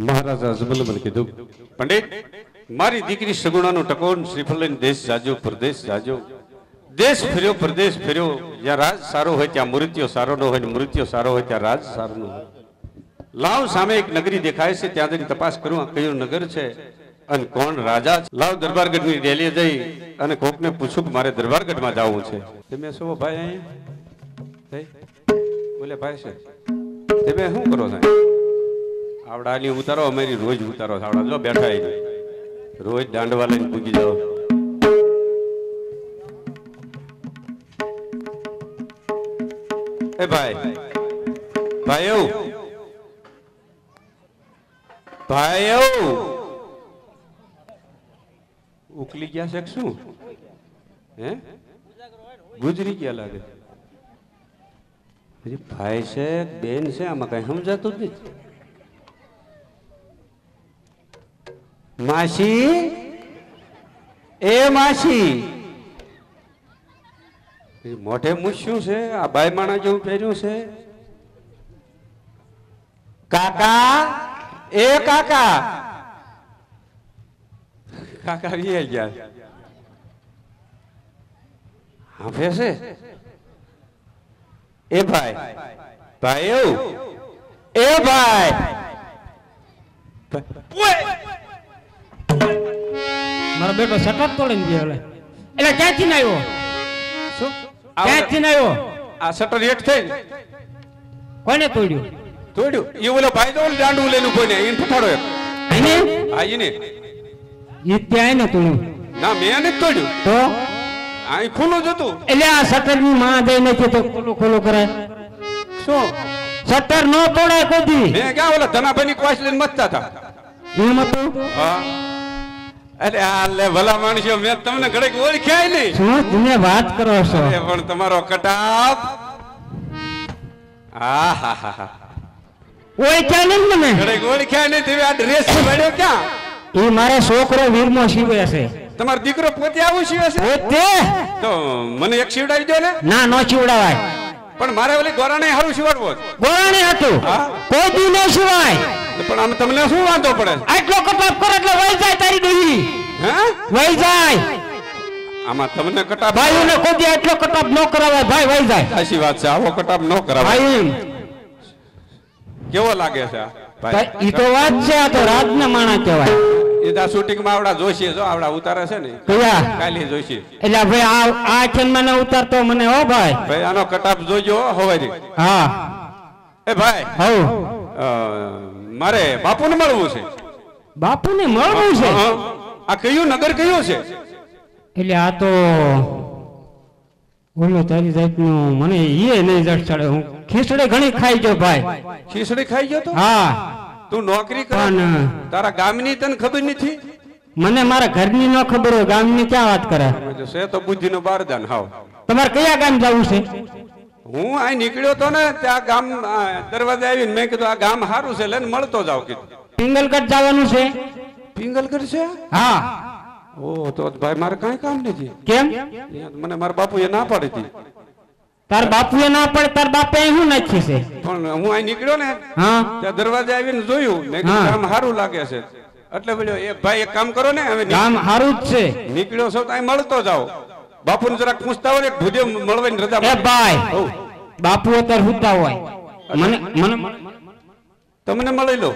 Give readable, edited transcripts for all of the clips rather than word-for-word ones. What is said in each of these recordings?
महाराजा जबलबल कीधु पंडित मारी दीकरी सगुणानो टकोन श्रीफल लईने देश जाजो प्रदेश जाजो देश फिर्यो प्रदेश फिर्यो ज्यां राज सारो होय त्यां मृत्यो सारो न होय ने मृत्यो सारो होय त्यां राज सारो न होय लाव सामे एक नगरी देखाय छे त्यां जईने तपास करूं आ कयो नगर छे अने कोण राजा छे लाव दरबारगढ़नी डेली जई अने कोकने पूछું કે मारे दरबारगढ़मां जावुं छे તમે શું ભાઈ અહીં બોલે ભાઈ છે તમે શું કરો છો આવડાની ઉતારો અમારી રોજ ઉતારો આવડા જો બેઠા આવી રોજ દાંડવા લઈને પૂગી જાઓ એ ભાઈ ભાઈઓ ભાઈઓ ઉકલી ગયા છે શું હે ગુજરી ગયા લાગે ભાઈ છે બેન છે આમાં કઈ સમજાતું જ નથી मासी ए मासी मोटे मुश्यू से आ बाय माणा जेवुं पहेर्युं छे काका ए काका काका वी गया हाँ फैसे ए भाई भाईओ ए भाई मारो बेटो शटर तोड़ीने गयो એટલે ક્યાંથી ન આવ્યો શું ક્યાંથી ન આવ્યો આ શટર હેઠ થઈ કોને તોડ્યું તોડ્યું એ ઓલો ભાઈ તો દાંડું લઈને કોઈને ઈન ફટાડો એક આને આ ઈને ઈ ત્યાં ન તોડ્યું ના મેં નથી તોડ્યું તો આ ખુલ્લું જ હતું એટલે આ શટર ની માં દઈ નથી તો ખોલો કરાય શું શટર નો તોડાય કોઈ મેં ક્યાં ઓલા ધનાભાઈની ક્વાસ લઈને મતતા હતા એમ હતું હા अरे आले भला मानसियो मैं तमने घड़े ओळख्या नहीं શું તમે વાત કરો છો अरे पण તમારો કટાપ આહાહા ઓળખ્યા નહીં મને ઘડે ઓળખ્યા નહીં તમે આ ડ્રેસ પડ્યો ક્યાં એ મારો છોકરો વીરમો સીવે છે તમારો દીકરો પોતે આવું સીવે છે પોતે તો મને એક સીવડાવી દો ને ના નો સીવડાવાય પણ મારે ઓલી ગોરાણે હારું સીવડવો ગોરાણી હતું કોઈ દી ન સીવાય પણ આમ તમને શું વાંધો પડે આટલો કટાપ કરે એટલે વઈ જાય તારી ડોહી હે વઈ જાય આમાં તમને કટાપ ભાઈઓને કોઈ દી આટલો કટાપ ન કરાવાય ભાઈ વઈ જાય સાચી વાત છે આવો કટાપ ન કરાવાય ભાઈ કેવો લાગે છે ભાઈ ઈ તો વાત છે આ તો રાજના માણા કહેવાય એદા શૂટિંગ માં આવડા જોશી જો આવડા ઉતારે છે ને કયા કાલી જોશી એટલે ભાઈ આ ખેન મને ઉતારતો મને હો ભાઈ ભાઈ આનો કટાપ જોજો હવારી હા એ ભાઈ હો મારે બાપુને મળવું છે બાપુને મળવું છે આ કયું નગર કયું છે એટલે આ તો બોલો તારી જાતનું મને ઈ નહીં જડ ચડે હું ખીચડી ઘણી ખાઈ ગયો ભાઈ ખીચડી ખાઈ ગયો તો હા તું નોકરી કર તારા ગામની તને ખબર નથી મને મારા ઘરની ન ખબર હોય ગામની ક્યાં વાત કરે છે તો બુદ્ધિનો બારદાન હાવ તમારે કયા ગામ જવું છે હું અહીં નીકળ્યો તો ને ત્યાં ગામ દરવાજે આવીને મેં કીધું આ ગામ સારું છે લઈને મળતો જાવ કીધું પિંગલગઢ જવાનું છે પિંગલ કરશે હા ઓ તો ભાઈ મારે કાંઈ કામ નથી કેમ મને મારા બાપુએ ના પાડી હતી તાર બાપુએ ના પડે તાર બાપે શું નાખી છે પણ હું અહીં નીકળ્યો ને હા ત્યાં દરવાજે આવીને જોયું મેં કીધું કામ સારું લાગે છે એટલે બોલ્યો એ ભાઈ એક કામ કરો ને હવે કામ સારું જ છે નીકળ્યો છો તો અહીં મળતો જાઓ બાપુને જરાક પૂછતા હોય ને ભૂજે મળવાની રજા એ ભાઈ બાપુ અત્યારે હુતા હોય મને મને તમને મળી લો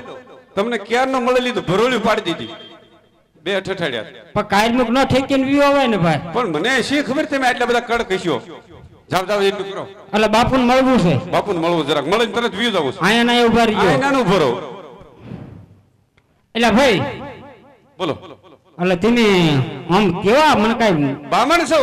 તમને ક્યારનો મળી લીધું ભરોળ્યું પાડી દીધી બે ઠઠાડ્યા પણ કાયમુક નો ઠેકીને વિયો હોય ને ભાઈ પણ મને શી ખબર તમે આટલા બધા કડ કહીશો જાવ જાવ એટલું કરો એટલે બાપુને મળવું છે બાપુને મળવું જરાક મળીને તરત વીયો જવું છે આયા ના ઉભા રહીયો આ નાનું ભરો એટલે ભાઈ બોલો એટલે તમે આમ કેવા મને કઈ બામણ છો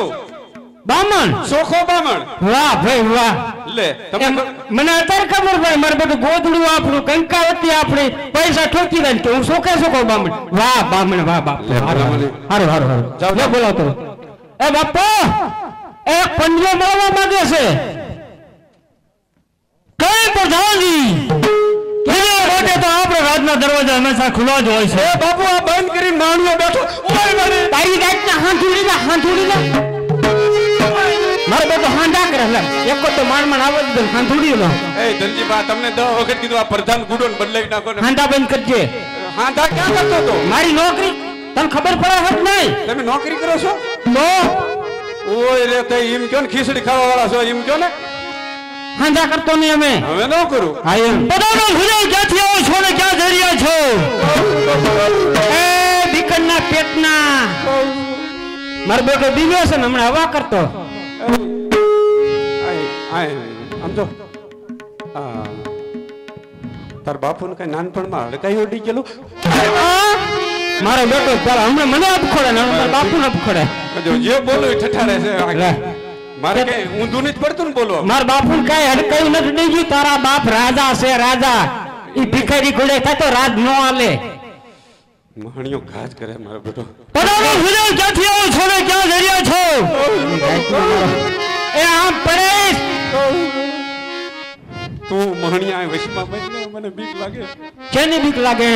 બામણ સોખો બામણ વાહ ભાઈ વાહ લે તમે મને અત્યારે ખબર ભાઈ મારે બધું ગોદડું આપણું કંકાવતી આપણે પૈસા ઠોકી દે કે હું સોખે સોખો બામણ વાહ બામણ વાહ બાપ હારું હારું જાઓ, જાવ બોલાવતો એ બાપા એક પંજો મળવા માંગે છે કઈ પ્રધાનજી એના માટે તો આપણે રાજના દરવાજા હંમેશા ખુલ્લો જ હોય છે એ બાપુ આ બંધ કરીને માણ્યો બેઠો ઓય મને તારી ગાંઠના હાંધુડી મારે બધું હાંડા કરે એક તો માણ આવત દે હાંધુડી લો એ દલજી બા તમને 10 વખત કીધું આ પ્રધાન ગુડો ને બદલાવી નાખો ને હાંડા બંધ કરજે હાંધા ક્યાં કરતો તો મારી નોકરી તને ખબર પડે હત નહીં તમે નોકરી કરો છો તો ઓય રે તે એમ કયો ને ખીચડી ખાવા વાળા છો એમ કયો ને હાંડા કરતો નહીં અમે હવે ન કરું હા એમ બધાનો ભૂલે ક્યાંથી આવો છો ને ક્યાં જઈ રહ્યા છો એ બીકનના પેટના મારો બેટો બીવ્યો છે ને હમણાં હવા કરતો આમ જો તાર બાપુ ને કઈ નાનપણમાં હડકાઈ ઉડી ગયેલું મારો બેટો પેલા હમણાં મને અપખોડે ને મારા બાપુ ને અપખોડે જો જે બોલો એ ઠઠારે છે લે. મારે કઈ ઊંધું નથી પડતું ને બોલવા મારા બાપુ ને કઈ હડકાયું નથી નહીં ગયું તારા બાપ રાજા છે રાજા ઈ ભિખારી ઘોડે થાય તો રાજ નો આલે મહણીઓ ઘાજ કરે મારો બેટો બધાનો ભૂલે ક્યાંથી આવો છો ને ક્યાં જઈ રહ્યા છો એ આમ પરેશ તું મહણીયા વશમાં બનને મને બીક લાગે કેની બીક લાગે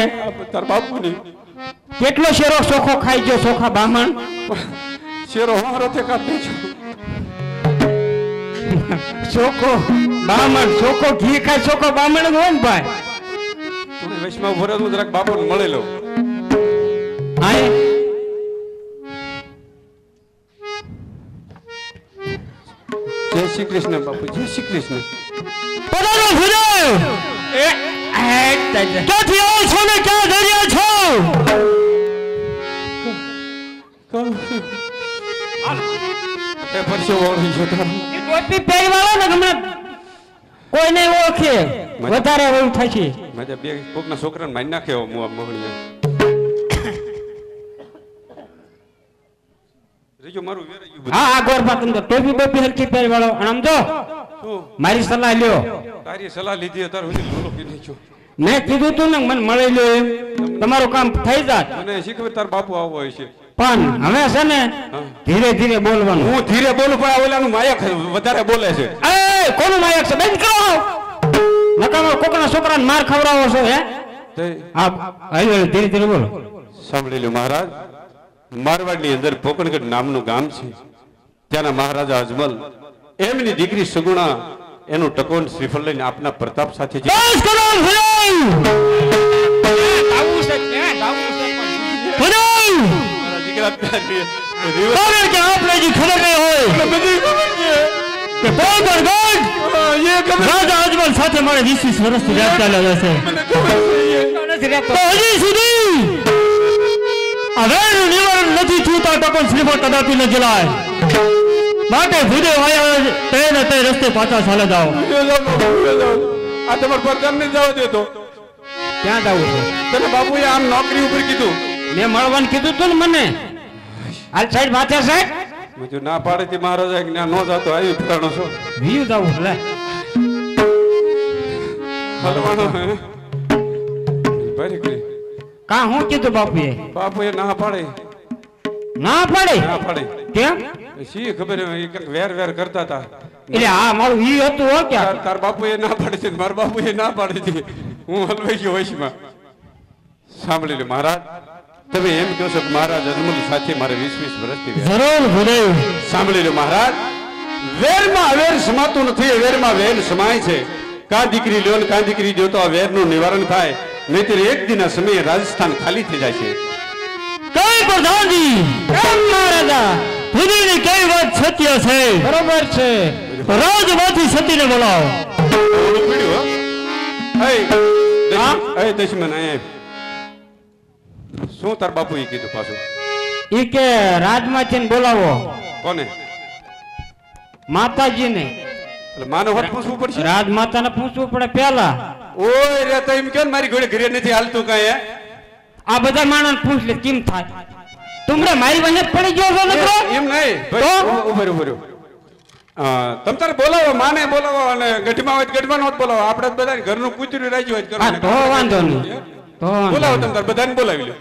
તાર બાપુની કેટલો શેરો સોખો ખાઈ ગયો સોખા બામણ શેરો હારો તે કાઢી છું સોખો બામણ સોખો ઘી ખાય સોખો બામણ હોય ને ભાઈ તું વશમાં ઉભો રહે જરાક બાપુને મળી લો હાય જય શ્રી કૃષ્ણ બાપુ જય શ્રી કૃષ્ણ બધાનો ભૂલે એ ક્યાંથી આવો છો ને ક્યાં જઈ રહ્યા છો એ પરસો ઓળખી છો તો ટોપી પહેરવાળો ને હમણાં કોઈ નહીં ઓળખે વધારે એવું થાય છે મજા બે કોકના છોકરાને મારી નાખ્યો મહણીયા રેજો મારું વેરાઈ ગયું બધું. હા આ ગોરબા તમે ટોપી બોપી હરકી પહેરવાળો અને આમ જો શું મારી સલાહ લ્યો તારી સલાહ લીધી અત્યારે સુધી બોલો કીધી છો મેં કીધું તું ને મને મળી લ્યો એમ તમારું કામ થઈ જાત મને શીખવે તાર બાપુ આવો હોય છે પણ હવે છે ને ધીરે ધીરે બોલવાનું હું ધીરે બોલું પણ આ ઓલાનું માયક વધારે બોલે છે એ કોનું માયક છે બંધ કરો નકામો કોકના છોકરાને માર ખવડાવો છો હે હા હાલો ધીરે ધીરે બોલો સાંભળી લો મહારાજ મારવાડની અંદર પોકણગઢ નામનું ગામ છે ત્યાંના મહારાજા અજમલ એમની દીકરી સગુણા એનું ટકોન શ્રીફળ લઈને આપના પ્રતાપ સાથે જે બસ કરો ભલાઈ ભલાઈ મારા દીકરા પ્યારી હવે કે આપણે જે ખબર નહીં હોય બધી ખબર છે કે પોકણગઢ રાજા અજમલ સાથે મારે 20 વર્ષથી રાત ચાલે છે મને ખબર છે તો હજી સુધી હવે નિવારણ નથી થયું તો ટકોન શ્રીફળ કદાપી ન જલાય માટે ભૂદે વાયા તે ને તે રસ્તે પાછા ચાલે જાઓ આ તમાર પ્રધાન ને જવા દેતો ક્યાં જવું છે તને બાપુએ આમ નોકરી ઉપર કીધું મેં મળવાનું કીધું તું ને મને હાલ સાઈડ માથે સાઈડ મેં જો ના પાડે તે મહારાજા કે ના નો જાતો આવી ફરાણો છો વીયુ જાવું લે હલવાનો હે બરી કા હું કીધું બાપુએ બાપુએ ના પાડે ના પડે ના પાડે કેમ શી ખબર એ કંઈક વેર વેર કરતા હતા એટલે આ મારું ઈ હતું હો ક્યાં તાર બાપુએ ના પાડી છે મારા બાપુએ ના પાડી હતી હું હલવાઈ ગયો વશમાં સાંભળી લે મહારાજ તમે એમ કહો છો કે મહારાજ અજમલ સાથે મારે 20 વર્ષથી જરૂર ભૂદેવ. સાંભળી લો મહારાજ, વેરમાં વેર સમાતું નથી, વેરમાં વેર સમાય છે. કા દીકરી લ્યો ને કા દીકરી જો તો આ વેરનું નિવારણ થાય, નહીતર એક દિના સમયે રાજસ્થાન ખાલી થઈ જાય છે. કઈ પ્રધાનજી કેમ મહારાજા? ભૂદેવની કઈ વાત સત્ય છે. બરોબર છે. રાજમાંથી સતીને બોલાવો. ઓલું પીડ્યું, હો? એ દશમન આય. શું તાર બાપુ એ કીધું પાછું? ઈ કે રાજમાંથી બોલાવો કોને? માતાજીને. એટલે માનો વાત પૂછવું પડશે. રાજમાતાને પૂછવું પડે પેલા. ઓય રે તો એમ કેમ મારી ઘોડે ઘરે નથી હાલતું કાંઈ? આ બધા માણસ પૂછ લે કેમ થાય. તુમરે મારી વને પડી ગયો છો નકરો? એમ નહીં. ઉભર ઉભર તમ તારે બોલાવો, માને બોલાવો અને ગઢમાં હોય ગઢમાં નો બોલાવો. આપણે બધા ઘરનું કૂતરું રાજી હોય હા તો વાંધો નહીં. તો બોલાવો, તમ તારે બધાને બોલાવી લો.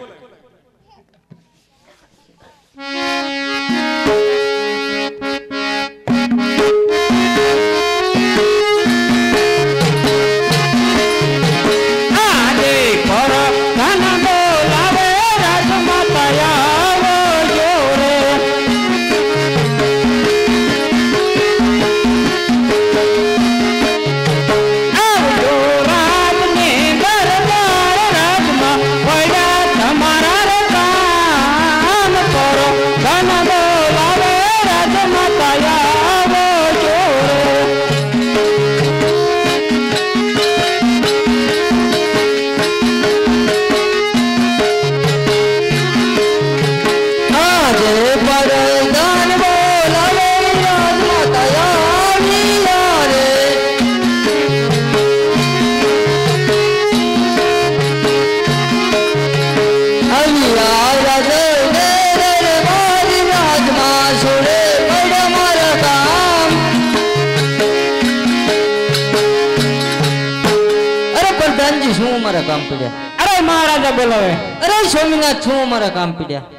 કામ પીડ્યા. અરે મહારાજા બોલાવે. અરે સ્વામિનાથ છું મારા કામ પીડ્યા.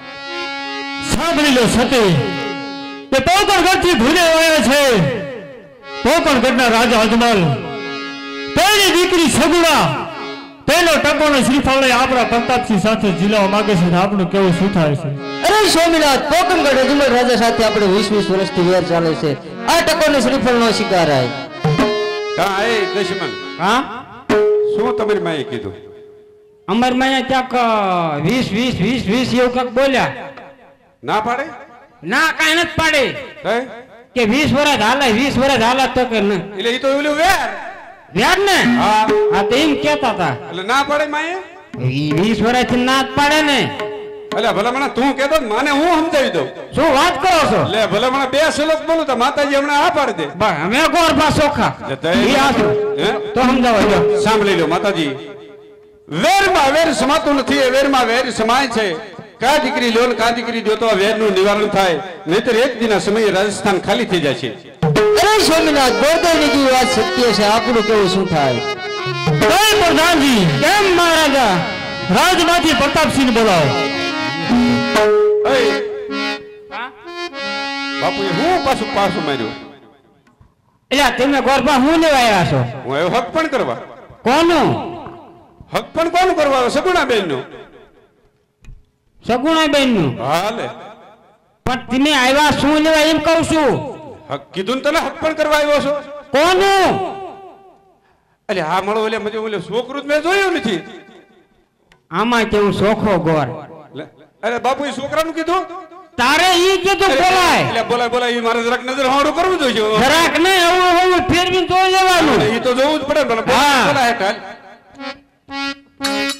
સાંભળી લો સતી, કે પોકણગઢથી ભૂદેવ આવ્યા છે. પોકણગઢના રાજા અજમલ તેની દીકરી સગુણા તેનો ટકોનો શ્રીફળ લઈ આપણા પ્રતાપસિંહ સાથે જીલાવા માંગે છે. આપણું કેવું શું થાય છે? અરે સ્વામિનાથ, પોકણગઢ અજમલ રાજા સાથે આપણે 20 વર્ષથી વેર ચાલે છે. આ ટકોનો શ્રીફળ નો શિકાર આય. હા એ દશમન, હા શું તમારી માએ કીધું? અમર માયા ક્યાંક 20 એવું કાંક બોલ્યા. ના પાડે? ના કાંઈ નથી પાડે. કે 20 વર્ષ હાલે 20 વર્ષ હાલે તો કે ન. એટલે ઈ તો ઓલું વેર વ્યાજ ને. હા તો એમ કેતા હતા. એટલે ના પાડે માએ? 20 વર્ષથી ના જ પાડે ને. એટલે ભલે મને તું કહેતો ને માને હું સમજાવી દઉં. શું વાત કરો છો? લે ભલે મને 2 શ્લોક બોલું તો માતાજી હમણાં આ પાડી દે. બસ અમે ગોરબા સોખા. તો સમજાવો જો. સાંભળી લો માતાજી, વેરમાં વેર સમાતું નથી, એ વેરમાં વેર સમાય છે. કા દીકરી લો કા દીકરી જો તો વેરનું નિવારણ થાય, નહીતર એક દિના સમયે રાજસ્થાન ખાલી થઈ જાય છે. અરે સ્વામિનાથ, ગોરદેવની વાત સત્ય છે. આપણું કેવું શું થાય? કઈ પ્રધાનજી કેમ મહારાજા? રાજમાંથી પ્રતાપસિંહ બોલાવો. બાપુએ હું પાછું માર્યું? એટલે તમે ગોરબા હું લેવા આવ્યા છો? હું આવ્યો હક પણ કરવા. કોનું હક પણ કોનું કરવા આવ્યો? સગુણાબેન નું. સગુણાબેન નું? હાલે. પણ તમે આવ્યા શું લેવા એમ કહું છું. હક કીધું ને તને, હક પણ કરવા આવ્યો છો. કોનું? એટલે હા મળો એટલે મજે ઓલે છોકરું મેં જોયું નથી. આમાં કેવું સોખો ગોર. અરે બાપુ એ છોકરાનું કીધું? તારે ઈ કીધું બોલાય. એટલે બોલાય એ મારે જરાક નજર હાડું કરવું જોઈએ. જરાક ને એવું ફેરવી તો લેવાનું. એ તો જોવું જ પડે. બોલાય કાલ. બોલાવે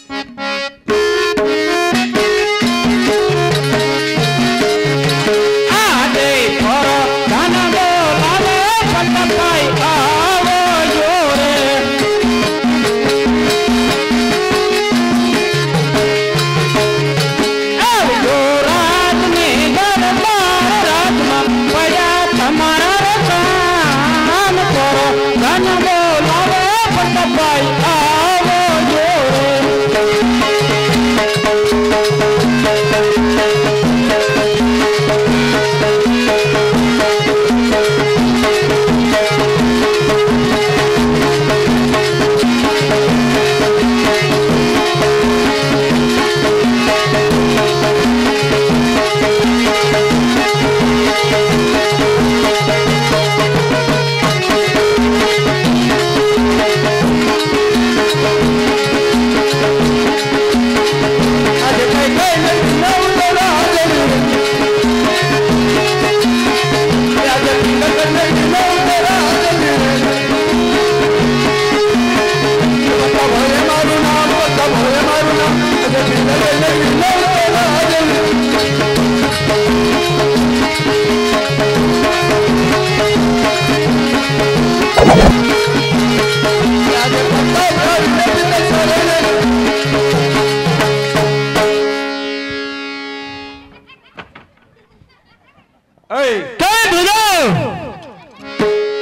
એ કઈ ભૂલો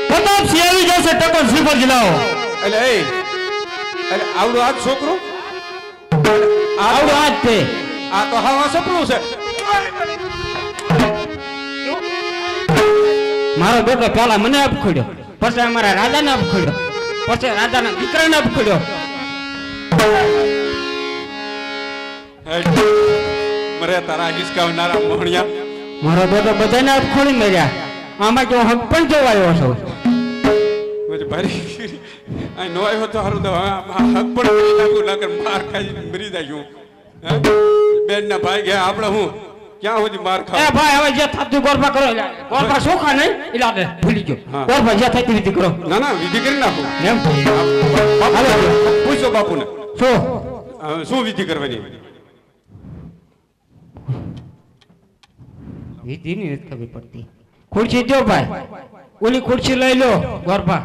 પ્રતાપસિંહ આવી જશે ટકોર શ્રીફળ જલાવો એટલે આવડો આ છોકરો આવડો હાથ તે આ તો હા સપનું છે. મારો બેટો પેલા મને અપખોડ્યો, પછી અમારા રાજાને અપખોડ્યો, પછી રાજાના દીકરાને અપખોડ્યો. મરે તારા હિસકાવનારા મોહણિયા. મારો બેટો બધાને અપખોડી મર્યા. આમાં જો હક પણ જોવાયો છો. ભારી આ નો આવ્યો તો હારું તો હક પણ કરી નાખું નકર માર ખાઈ મરી જાય. બેન ના ભાઈ ગયા આપણે હું ક્યાં સુધી માર ખાવ. એ ભાઈ હવે જે થાતું ગોરબા કરો. ગોરબા સોખા નહીં ઇલાદે ભૂલી ગયો. ગોરબા જે થતી વિધિ કરો. ના ના વિધિ કરી નાખું એમ પૂછો બાપુને શું વિધિ કરવાની. વિધિ ની નથી ખબર પડતી. ખુરશી દો ભાઈ, ઓલી ખુરશી લઈ લો ગોરબા.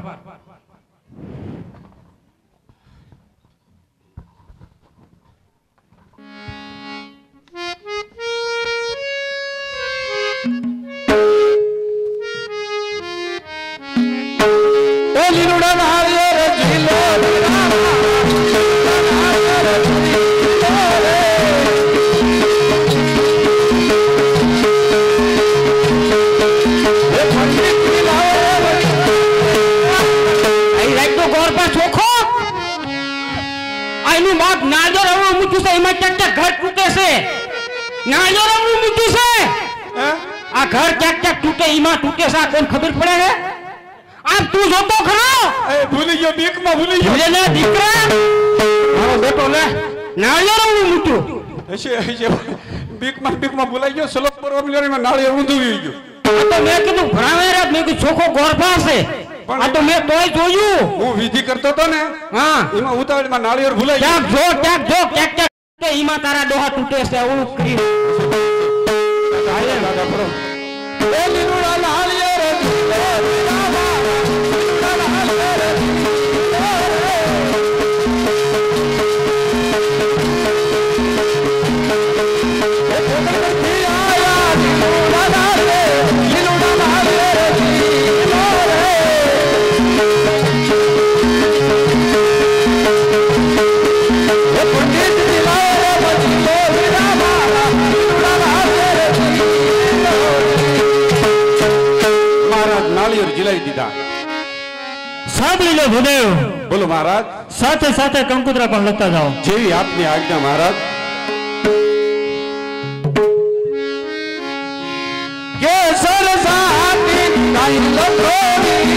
આ ઘર ક્યાંક ક્યાંક તૂટે, ઈમાં તૂટે છે. કોણ ખબર પડે છે? આમ તું જોતો ખરો? ભૂલી ગયો, બીકમાં ભૂલી ગયો. ભૂલે ને દીકરા, મારો બેટો લે નાળિયેર હું મૂક્યું. બીકમાં ભૂલાઈ ગયો. સલોક પરવામાં નાળિયેર ઊંધું ગયું. આ તો મેં કીધું ભણાવે મેં કીધું છોકરો ગોરભા છે. આ તો મેં તોય જોયું. હું વિધિ કરતો હતો ને, હા, એમાં ઉતાવળમાં નાળિયેર ભૂલાઈ ગયું. ક્યાંક જો ક્યાંક ઈમાં તારા ડોહા તૂટે છે. એવું કરી જીલાઈ દીધા. સાંભળી લો ભૂદેવ. બોલો મહારાજ. સાથે સાથે કંકુતરા પણ લખતા જાઓ. જેવી આપની આજ્ઞા મહારાજ. કેસર સાથી કાઈ લખોડી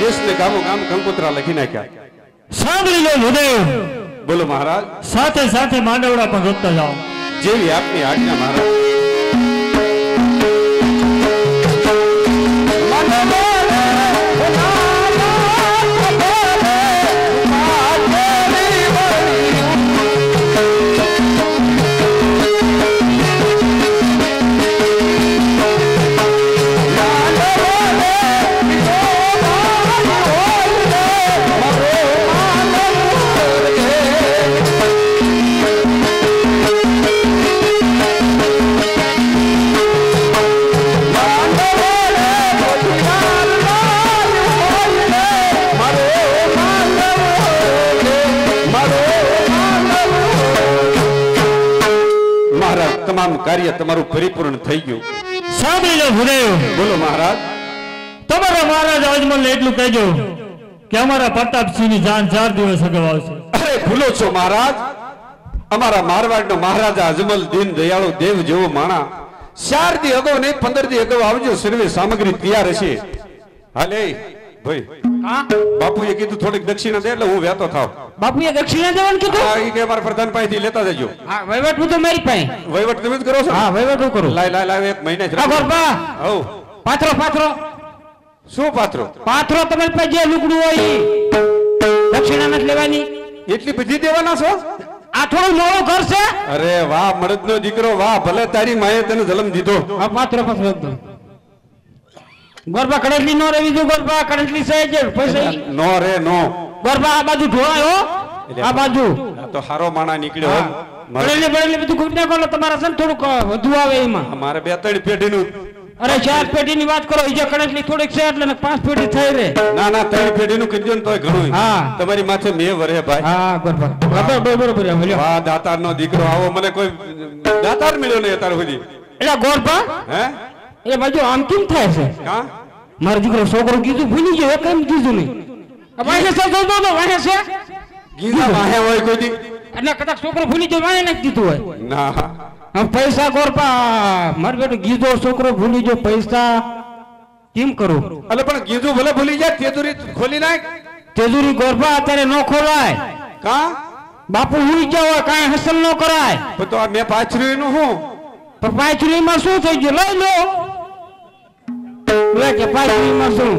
દેશને ગામો ગામ કંકોત્રા લખી નાખ્યા. સાંભળી લો ભૂદેવ. બોલો મહારાજ. સાથે સાથે માંડવડા પણ રોકતા જાઓ. જેવી આપની આજ્ઞા મહારાજ. Mano, તમામ કાર્ય તમારું પરિપૂર્ણ થઈ ગયું. સાંભળી લો ભુદેવ. બોલો મહારાજ. તમારા મહારાજ અજમલને એટલું કહેજો કે અમારા પ્રતાપસિંહની જાન 4 દિવસ અગાઉ આવશે. અરે ભૂલો છો મહારાજ, અમારા મારવાડનો મહારાજા અજમલ દીન દયાળુ દેવ જેવો માણા 4 દી અગાઉ નહીં 15 દી અગાઉ આવજો. સર્વે સામગ્રી તૈયાર હશે. હાલે ભાઈ, હા બાપુએ કીધું થોડીક દક્ષિણા દે એટલે હું વ્યાતો થાવ. બાપુએ દક્ષિણા દેવાનું કીધું. હા, ઈ કે અમારા પ્રધાન પાસેથી લેતા જજો. હા વહીવટ હું તો મારી પાસે. વહીવટ તમે જ કરો છો? હા વહીવટ હું કરું. લાય લાય લાય, એક મહિને જ હા રાખો. ગોરબા હઉ, પાથરો પાથરો શું પાત્રો? પાથરો તમારી પાસે જે લુગડું હોય ઈ. દક્ષિણા નથી લેવાની. એટલી બધી દેવાના છો? આ થોડું મોડું કરશે. અરે વાહ મળદનો દીકરો વાહ, ભલે તારી માએ તને જન્મ દીધો. હા પાથરો પાથરો એકદમ. ગોરબા કડેટલી નો રેવી જો. ગોરબા કડેટલી છે જે પૈસા ઈ. નો રે નો. ગોરબા આ બાજુ ઢોળાય હો. આ બાજુ આ તો હારો માણા નીકળ્યો હો. કડેલી બડેલી બધું કુક નાખો એટલે તમારા છે ને થોડુંક વધુ આવે એમાં. મારે 2-3 પેઢીનું. અરે 4 પેઢીની વાત કરો. ઈ જે કડેટલી થોડીક છે એટલે 5 પેઢી થઈ રે. ના ના, 3 પેઢીનું કીધું ને તોય ઘણું. હા. તમારી માથે મેં વરે ભાઈ. હા ગોરબા બરોબર બોલ્યો. વાહ દાતારનો દીકરો, આવો મને કોઈ દાતાર મળ્યો નહીં અત્યાર સુધી. એટલે ગોરબા હે એ બાજુ આમ કેમ થાય છે? કા મારો દીકરો છોકરો કીધું ભૂલી ગયો. કેમ કીધું નહીં? વાહે છે જોતો તો વાહે છે ગીતા વાહે હોય કોઈ દી? એટલે કદાચ છોકરો ભૂલી ગયો વાહે નાખી દીધું હોય. ના આમ પૈસા ગોરબા મારો બેટો ગીધો છોકરો ભૂલી ગયો પૈસા કેમ કરું? એટલે પણ કીધું ભલે ભૂલી જાય, તેજુરી ખોલી નાખ. તેજુરી ગોરબા અત્યારે ન ખોલાય. કા બાપુ હુઈ ગયા હોય કાંઈ હસલ ન કરાય. પણ તો આ મેં પાછરી નું હું પણ પાછળીમાં શું થઈ ગયું? લઈ લો લે કે પાછળીમાં શું?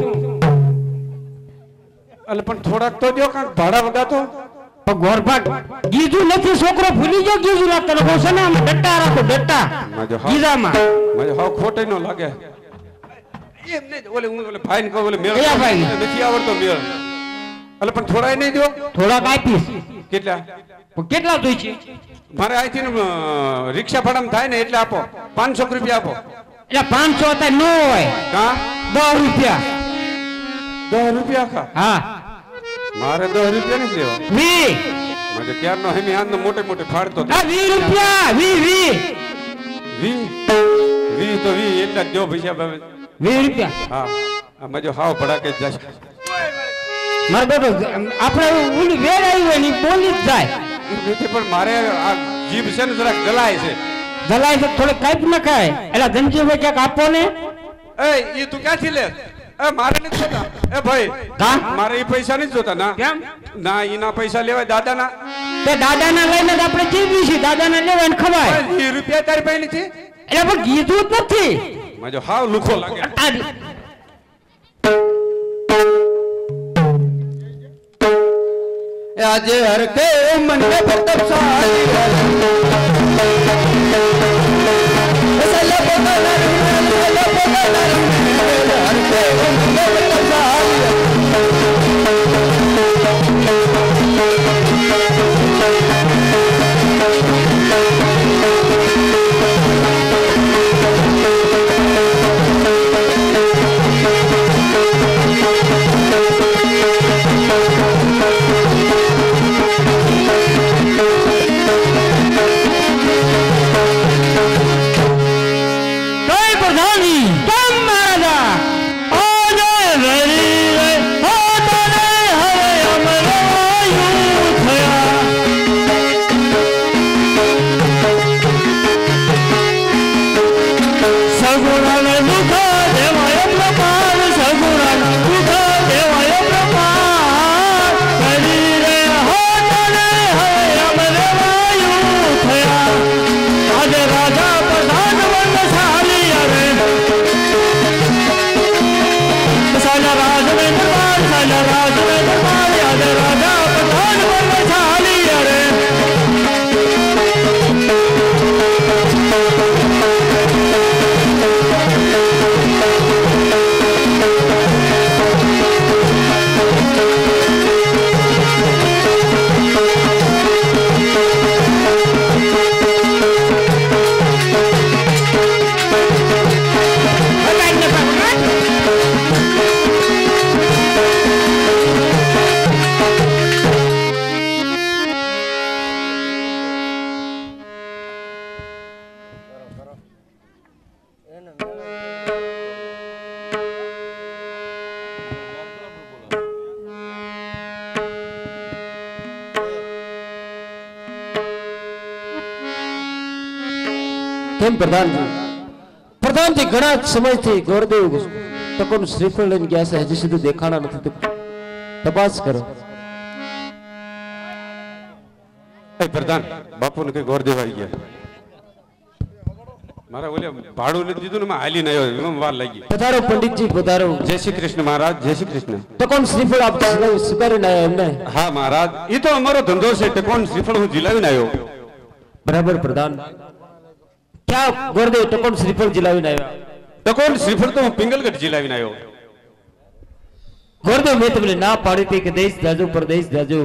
એટલે પણ થોડાક તો દો, કાંક ભાડા વગાતો. પણ ગોરબા ગીધું નથી. છોકરો ભૂલી ગયો ગીધું રાખતો લોકો છે ને આમ ડટ્ટા રાખો ડટ્ટા ગીધામાં. મને હાવ ખોટે નો લાગે. એમ નહીં, ઓલે હું ઓલે ભાઈને કહું, ઓલે મેળ કયા ભાઈને? નથી આવડતો મેળ. એટલે પણ થોડાય નહીં દો. થોડાક આપીશ. કેટલા? પણ કેટલા જોઈ છે? મારે અહીંથી ને, રિક્ષા ભાડામાં થાય ને એટલે આપો. 500 રૂપિયા આપો. એટલે 500 અત્યારે ન હોય. કા 10 રૂપિયા. 10 રૂપિયા ખા? હા મારે 10 રૂપિયા નથી દેવા. 20. મને ક્યારનો હેમી હાથનો મોટે મોટે ફાડતો હતો. આ 20 રૂપિયા 20 વી તો વી એટલા જ દો પૈસા ભાવે. 20 રૂપિયા. હા આ મજો હાવ ભડાકે જ જશે. મારો બેટો આપણે ઓલી વેર આવી હોય ને ઈ બોલી જ જાય. નથી પણ મારે આ જીભ છે ને જરાક ગલાય છે. જલાય છે થોડે કાઈપ ન ખાય. એટલે ધનજીભાઈ ક્યાંક આપો ને. એ ઈ તું ક્યાંથી લે? એ મારે નથી જોતા. એ ભાઈ કા? મારે ઈ પૈસા નથી જોતા. ના કેમ? ના, ઈના પૈસા લેવાય દાદાના. તે દાદાના લઈને જ આપણે જીવી છીએ. દાદાના લેવાય ને ખવાય. ઈ રૂપિયા તારી પાસે નથી? એટલે પણ કીધું જ નથી. મજો હાવ લુખો લાગે. આજે હર કે મન में प्रतापशाली કેમ પ્રધાનજી? પ્રધાનજી ઘણા સમયથી ગોરદેવ ટકોનું શ્રીફળ લઈને ગયા છે, હજી સુધી દેખાણા નથી, તો તપાસ કરો. એ પ્રધાન બાપુને કઈ ગોરદેવ આવી ગયા. મારા ઓલે ભાડું નથી દીધું ને મેં હાલીને આવ્યો, એમાં વાર લાગી. પધારો પંડિતજી, પધારો. જય શ્રી કૃષ્ણ મહારાજ, જય શ્રી કૃષ્ણ. ટકોન શ્રીફળ આપ સ્વીકારીને આવ્યા એમને? હા મહારાજ, એ તો અમારો ધંધો છે, ટકોન શ્રીફળ હું જીલાવીને આવ્યો. બરાબર પ્રધાન. ક્યાં ગોરદેવ ટકોન શ્રીફળ જીલાવીને આવ્યા? ટકોન શ્રીફળ તો હું પિંગલગઢ જીલાવીને આવ્યો. ગોરદેવ મેં તમને ના પાડી હતી કે દેશ જાજો પરદેશ જાજો,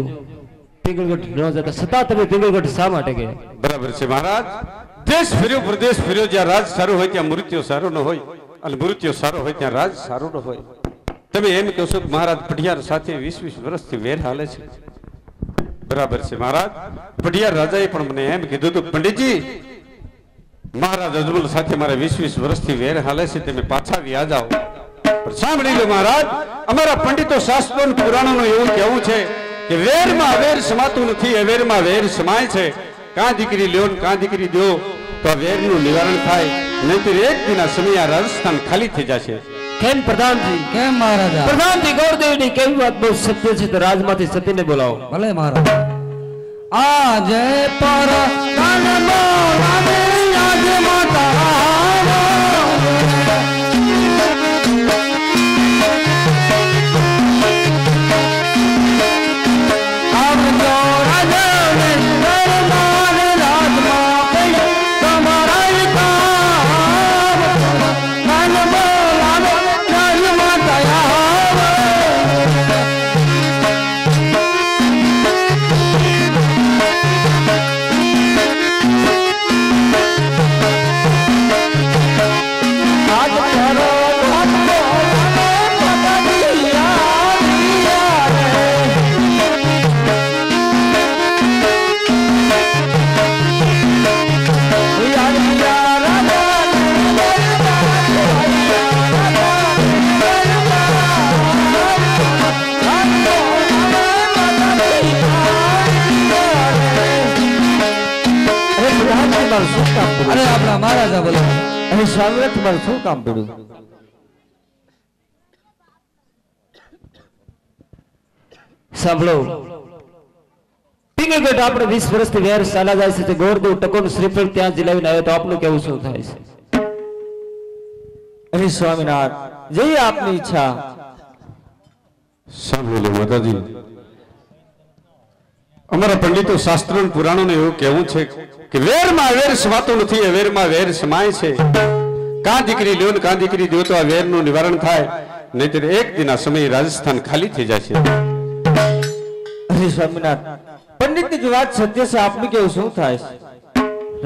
પિંગલગઢ ન જતા, છતાં તમે પિંગલગઢ શા માટે ગયા? બરાબર છે મહારાજ, દેશ ફર્યો પ્રદેશ ફર્યો, જ્યાં રાજ સારું હોય ત્યાં મૃત્યુ સારું ન હોય, અને મૃત્યુ સારું હોય ત્યાં રાજ સારું ન હોય. તમે એમ કહો છો કે મહારાજ પઢિયાર સાથે 20 વર્ષથી વેર હાલે છે. બરાબર છે મહારાજ, પઢિયાર રાજાએ પણ મને એમ કીધું હતું, પંડિતજી મહારાજ અજમલ સાથે મારે 20 વર્ષથી વેર હાલે છે, તમે પાછા વ્યા જાઓ. પણ સાંભળી લો મહારાજ, અમારા પંડિતો શાસ્ત્રો પુરાણોનું એવું કહેવું છે કે વેરમાં વેર સમાતું નથી, અવેરમાં વેર સમાય છે. કાં દીકરી લ્યો ને કાં દીકરી દો તો આ વેરનું નિવારણ થાય, નહીતર એક દિના સમય આ રાજસ્થાન ખાલી થઈ જશે. કેમ પ્રધાનજી? કેમ મહારાજા? પ્રધાનજી ગોરદેવની કેવી વાત બહુ સત્ય છે, તો રાજમાંથી સતીને બોલાવો. ભલે મહારાજ. આજે પર કાનમો રામે આજ માતા અરે આપણા મહારાજા બોલો. અને સ્વામી તમારું શું કામ પડ્યું? સાંભળો, પિંગલગઢ આપણે 20 વર્ષથી વેર ચાલા જાય છે, તે ગોરદેવ ટકોન શ્રીફળ ત્યાં જીલાવીને આવ્યો, તો આપનું કેવું શું થાય છે? અરે સ્વામિનાથ, જઈએ આપની ઈચ્છા. સાંભળી લો માતાજી, અમારા પંડિતો શાસ્ત્રો પુરાણોને એવું કહેવું છે કે વેરમાં વેર સમાતું નથી, અવેરમાં વેર સમાય છે. કાં દીકરી લ્યો ને કાં દીકરી દો તો આ વેરનું નિવારણ થાય, નહીતર એક દિના સમય રાજસ્થાન ખાલી થઈ જશે. અરે સ્વામિનાથ, પંડિતની વાત સત્ય છે, આપનું કેવું શું થાય છે?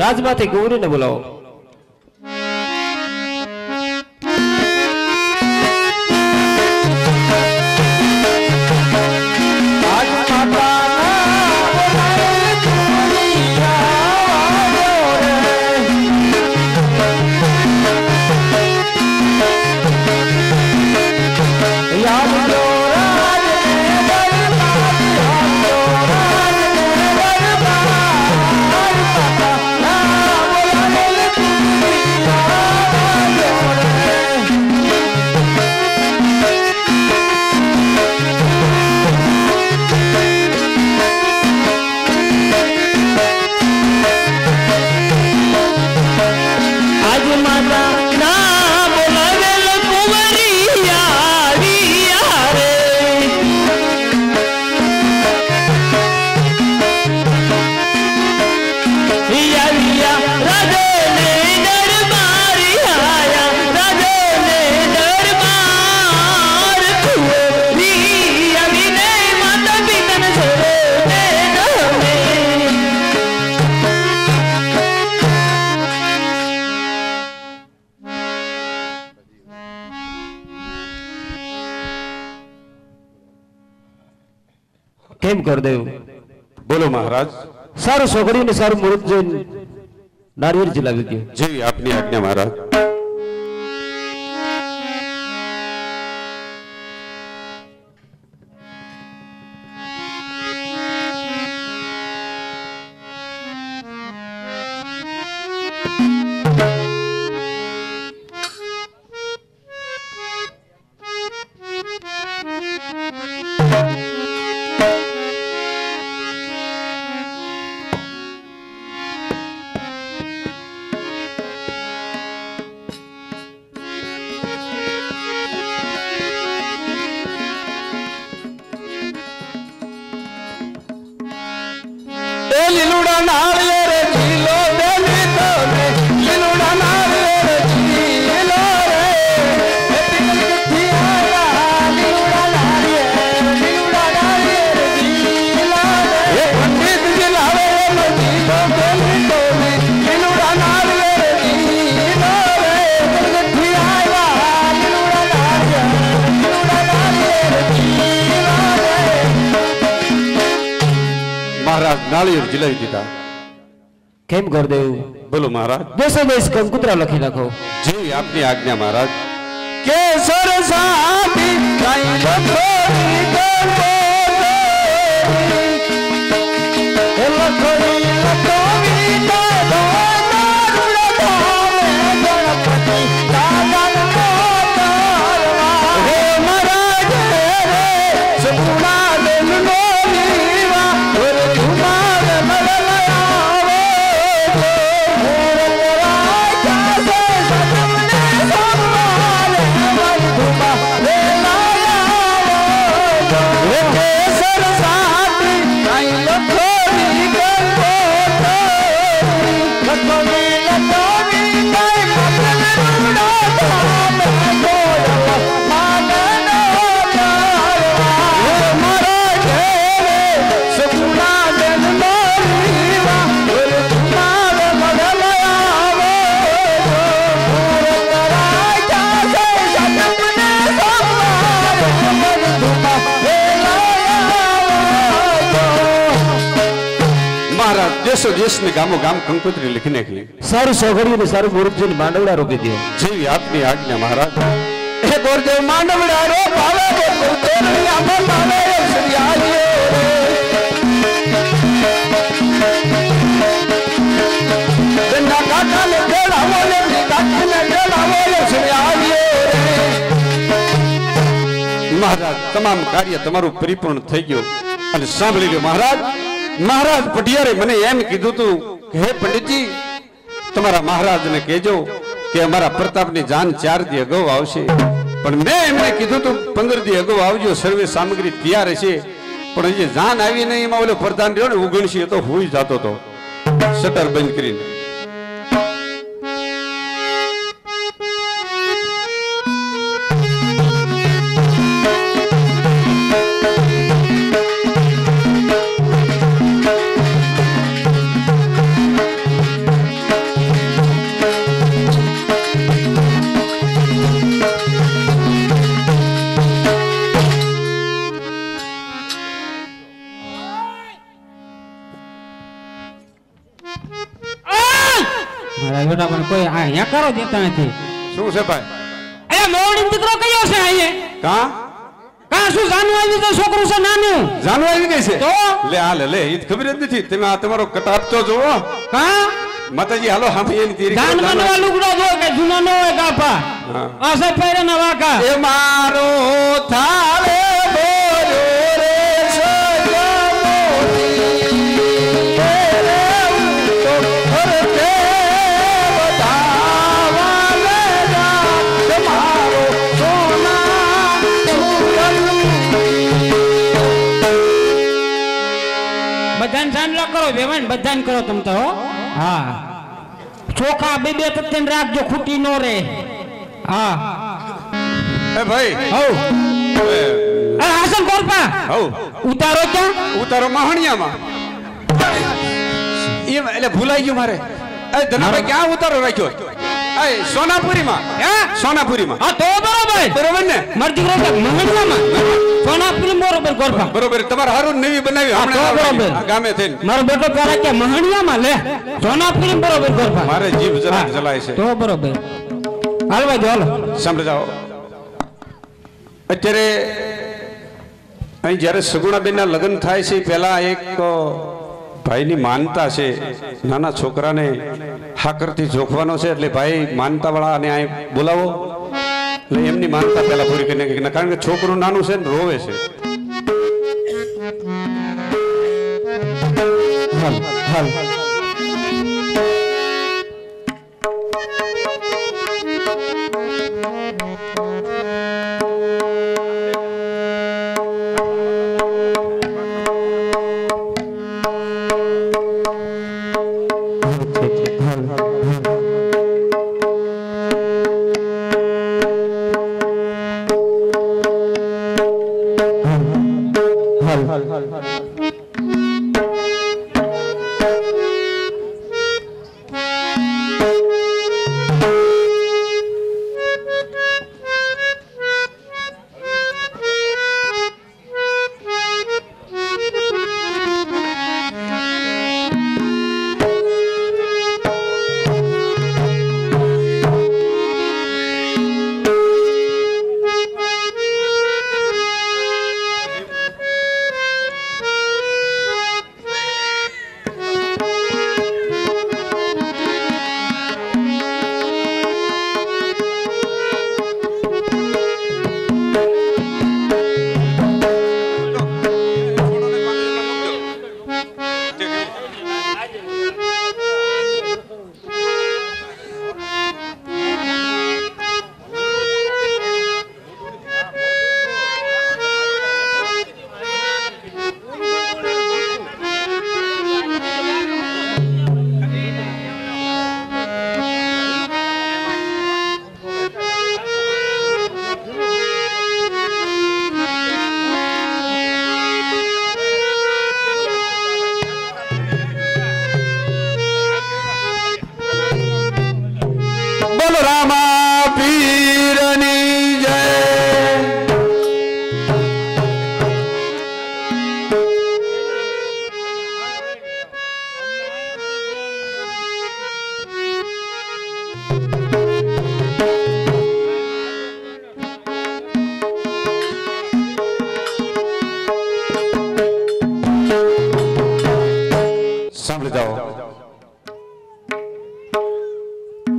રાજમાંથી ગૌરીને બોલાવો. કેમ ગોરદેવ? બોલો મહારાજ. સારું છોકરીને સારું મુહૂર્ત જોઈને નારિયેળ જલાવી ગયો. જેવી આપની આજ્ઞા મહારાજ. લીલુડા નાળિયેર જીલો દેલી તને લીલુડા નાળિયેર જીલો રે પિંગથી આયા લીલુડા નાળિયેર જીલો રે પંડિત જીલાવે જીલો દેલી તને લીલુડા નાળિયેર જીલો રે પિંગથી આયા લીલુડા નાળિયેર જીલો રે મહારાજ નાળિયેર જીલાવી દીધા. કેમ ગુરુદેવ? બોલો મહારાજ. દેશો દેશ કંકુતરા લખી નાખો. જેવી આપની આજ્ઞા મહારાજ. કેસર સાથી કાઈ લખોરી લખોરી લખોરી દેશો દેશની ગામો ગામ કંકોત્રી લખી નાખી. સારું સોગડિયું ને સારું ગુરુજી માંડવડા રોપી દો. જેવી આપની આજ્ઞા મહારાજ. હે ગુરુદેવ માંડવડા રો ભાવે ગુરુદેવ આમાં ભાવે શ્રી આજીએ ના કાકા ને દેલાવો ને કાકી ને દેલાવો શ્રી આજીએ મહારાજ તમામ કાર્ય તમારું પરિપૂર્ણ થઈ ગયું. અને સાંભળી લો મહારાજ. મહારાજ પટિયારે મને એમ કીધું તું કે હે પંડિતજી તમારા મહારાજને કહેજો કે અમારા પ્રતાપની જાન 4 દી અગાઉ આવશે. પણ મેં એમને કીધું તું 15 દી અગાઉ આવજો, સર્વે સામગ્રી તૈયાર હશે. પણ હજી જાન આવી નહીં એમાં ઓલો પ્રધાન રહ્યો ને ઉગણસી તો હુઈ જતો હતો શટર બંધ કરીને. પણ કોઈ અહીંયા કરો દેતા નથી. શું છે ભાઈ? અરે મોવડી દીકરો કયો છે અહીંયા? કા શું જાનુ આવી તો છોકરું છે નાનું. જાનુ આવી ગઈ છે તો લે હાલે લે ઈ ખબર જ નથી. તમે આ તમારો કટાપ તો જોવો. હા માતાજી હાલો હામે એની તેરી જાન બનવા લુગડો જો કે જૂનો ન હોય કાપા. આ સે પહેરે ના વાકા એ મારો થાળે બોલો રે બધાને જાનલા કરો વેવાન બધાને કરો તમ તો. હા ચોખા બે બે તત્તન રાખજો ખૂટી નો રે. હા એ ભાઈ હો એ હાસન કોરપા હો ઉતારો ક્યાં? ઉતારો મહણિયામાં. એમ એટલે ભૂલાઈ ગયું મારે. એ ધનાભાઈ ક્યાં ઉતારો રાખ્યો? એ સોનાપુરીમાં. હે સોનાપુરીમાં. હા તો બરોબર બરોબર ને? મરજી કરો કે મહણિયામાં સોનાપુરી બરોબર કોરપા બરોબર. તમારે હારું નવી બનાવી હમણાં બરોબર આ ગામે થઈને. મારો બેટો તારા કે મહણિયામાં લે સોનાપુરી બરોબર કોરપા. મારે જીભ જરા જલાય છે. તો બરોબર હાલ ભાઈ હાલો સમજાવો. અત્યારે અહીં જ્યારે સગુણાબેનના લગ્ન થાય છે પહેલા એક ભાઈની માનતા છે. નાના છોકરાને હાકરથી જોખવાનો છે એટલે ભાઈ માનતા વાળાને અહીં બોલાવો. એટલે એમની માનતા પહેલા પૂરી કરીને કારણ કે છોકરું નાનું છે ને રોવે છે.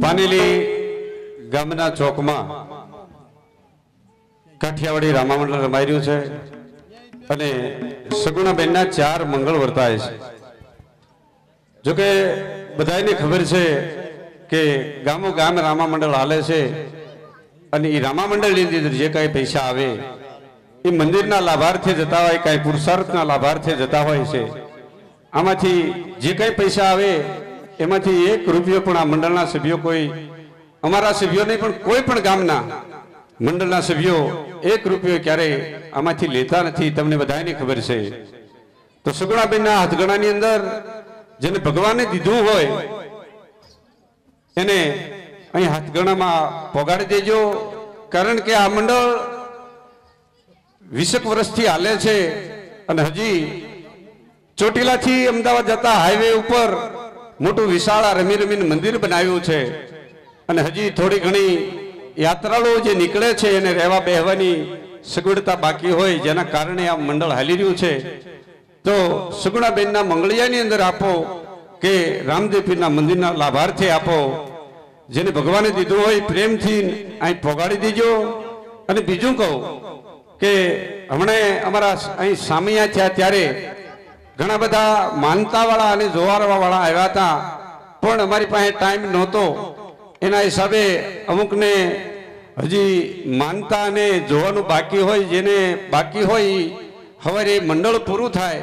પાનેલી ગામના ચોકમાં કાઠિયાવાડી રામામંડળ રમાઈ રહ્યું છે અને સગુણાબેનના 4 મંગળ વર્તાય છે. જોકે બધાને ખબર છે કે ગામો ગામ રામામંડળ હાલે છે અને એ રામામંડળની અંદર જે કાંઈ પૈસા આવે એ મંદિરના લાભાર્થે જતા હોય, કાંઈ પુરુષાર્થના લાભાર્થે જતા હોય છે. આમાંથી જે કાંઈ પૈસા આવે એમાંથી 1 રૂપિયો પણ આ મંડળના સભ્યો, કોઈ અમારા સભ્યો નહીં પણ કોઈ પણ ગામના મંડળના સભ્યો 1 રૂપિયો ક્યારેય આમાંથી લેતા નથી. તમને બધાને ખબર છે. તો સગુણાબેનના હાથગણાની અંદર જેને ભગવાને દીધું હોય એને અહીં હાથગણામાં પોગાડી દેજો. કારણ કે આ મંડળ 20 વર્ષથી હાલે છે અને હજી ચોટીલાથી અમદાવાદ જતા હાઈવે ઉપર મોટું વિશાળ રમી રમીને મંદિર બનાવ્યું છે અને હજી થોડી ઘણી યાત્રાળુઓ જે નીકળે છે એને રહેવા બેહવાની સગવડતા બાકી હોય, જેના કારણે આ મંડળ હાલી રહ્યું છે. તો સગુણાબેનના મંગળિયાની અંદર આપો કે રામદેવ પીરના મંદિરના લાભાર્થે આપો. જેને ભગવાને દીધું હોય પ્રેમથી અહીં પોગાડી દેજો. અને બીજું કહું કે હમણે અમારા અહીં સામૈયા થયા ત્યારે ઘણા બધા માનતાવાળા અને જોવારવાવાળા આવ્યા હતા, પણ અમારી પાસે ટાઈમ નહોતો. એના હિસાબે અમુકને હજી માનતા અને જોવાનું બાકી હોય, જેને બાકી હોય સવારે મંડળ પૂરું થાય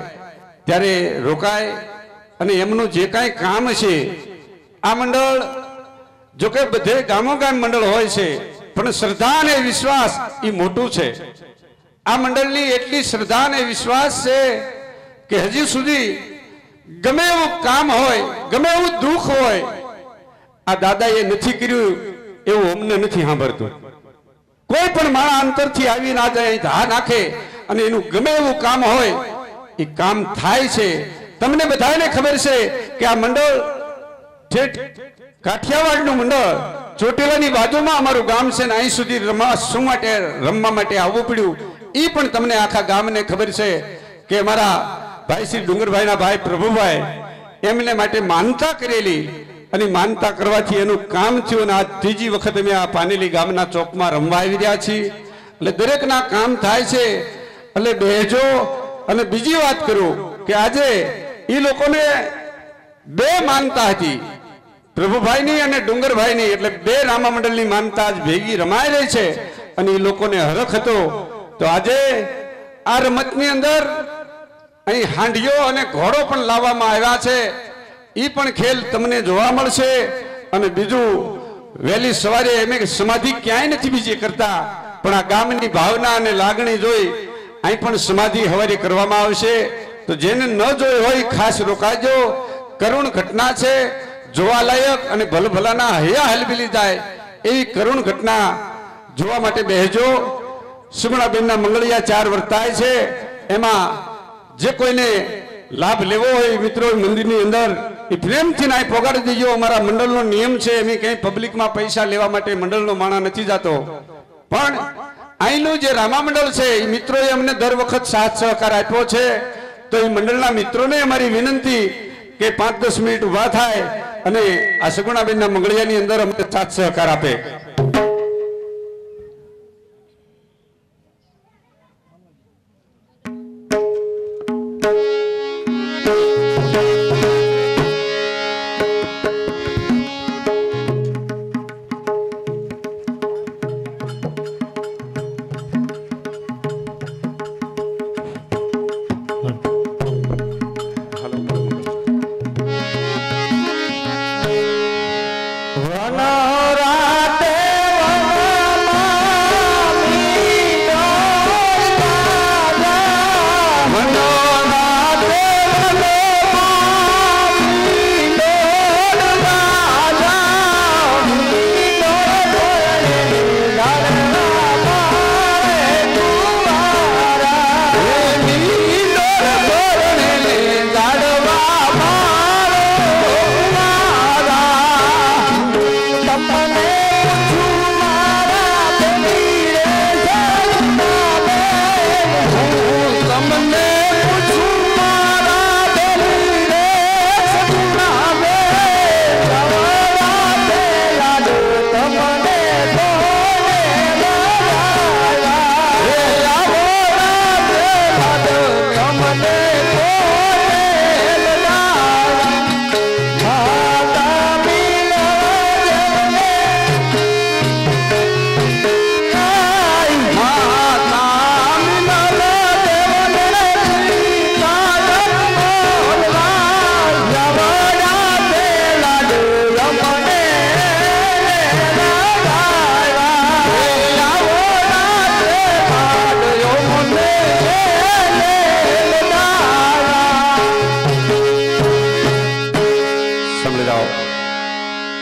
ત્યારે રોકાય અને એમનું જે કાંઈ કામ છે આ મંડળ, જો કે બધે ગામો ગામ મંડળ હોય છે પણ શ્રદ્ધા અને વિશ્વાસ એ મોટું છે. આ મંડળની એટલી શ્રદ્ધા અને વિશ્વાસ છે કે હજી સુધી ગમે એવું કામ હોય, ગમે એવું દુઃખ હોય, આ દાદાએ નથી કર્યું એવું અમને નથી સાંભળતું. કોઈ પણ માણસ અંતરથી આવી ના જાય, ધા નાખે અને એનું ગમે એવું કામ હોય એ કામ થાય છે. તમને બધાને ખબર છે કે આ મંડળ ઠેઠ કાઠિયાવાડનું મંડળ ચોટીલાની બાજુમાં અમારું ગામ છે ને અહીં સુધી રમવા માટે આવવું પડ્યું. એ પણ તમને આખા ગામને ખબર છે કે અમારા ભાઈ શ્રી ડુંગરભાઈના ભાઈ પ્રભુભાઈ એમને માટે માનતા કરેલી અને માનતા કરવાથી એનું કામ થયું અને આ 3જી વખત અમે આ પાનેલી ગામના ચોકમાં રમવા આવી રહ્યા છીએ. એટલે દરેકના કામ થાય છે. એટલે બેહજો. અને બીજી વાત કરું કે આજે એ લોકોને બે માનતા હતી, પ્રભુભાઈની અને ડુંગરભાઈની, એટલે બે રામા મંડળની માનતા આજ ભેગી રમાઈ રહી છે અને એ લોકોને હરખ હતો. તો આજે આ રમતની અંદર અહીં હાંડિયો અને ઘોડો પણ લાવવામાં આવ્યા છે. એ પણ ખેલ તમને જોવા મળશે. અને બીજું વહેલી સવારે એમ સમાધિ ક્યાંય નથી બીજી કરતા, પણ આ ગામની ભાવના અને લાગણી જોઈ અહીં પણ સમાધિ હવારે કરવામાં આવશે. તો જેને ન જોઈ હોય ખાસ રોકાજો. કરુણ ઘટના છે, જોવાલાયક અને ભલભલાના હૈયા હલબીલી જાય એવી કરુણ ઘટના જોવા માટે બેહજો. સુગુણાબેનના મંગળિયા 4 વર્તાય છે, એમાં જે કોઈને લાભ લેવો હોય મિત્રો મંદિરની અંદર એ પ્રેમથી ના પોગાડી દેજો. અમારા મંડળનો નિયમ છે, એમ કઈ પબ્લિકમાં પૈસા લેવા માટે મંડળનો માણા નથી જતો. પણ અહીંનું જે રામા મંડળ છે એ મિત્રોએ અમને દર વખત સાથ સહકાર આપ્યો છે. તો એ મંડળના મિત્રોને અમારી વિનંતી કે 5-10 મિનિટ ઉભા થાય અને આ સગુણાબેનના મંગળિયાની અંદર અમને સાથ સહકાર આપે.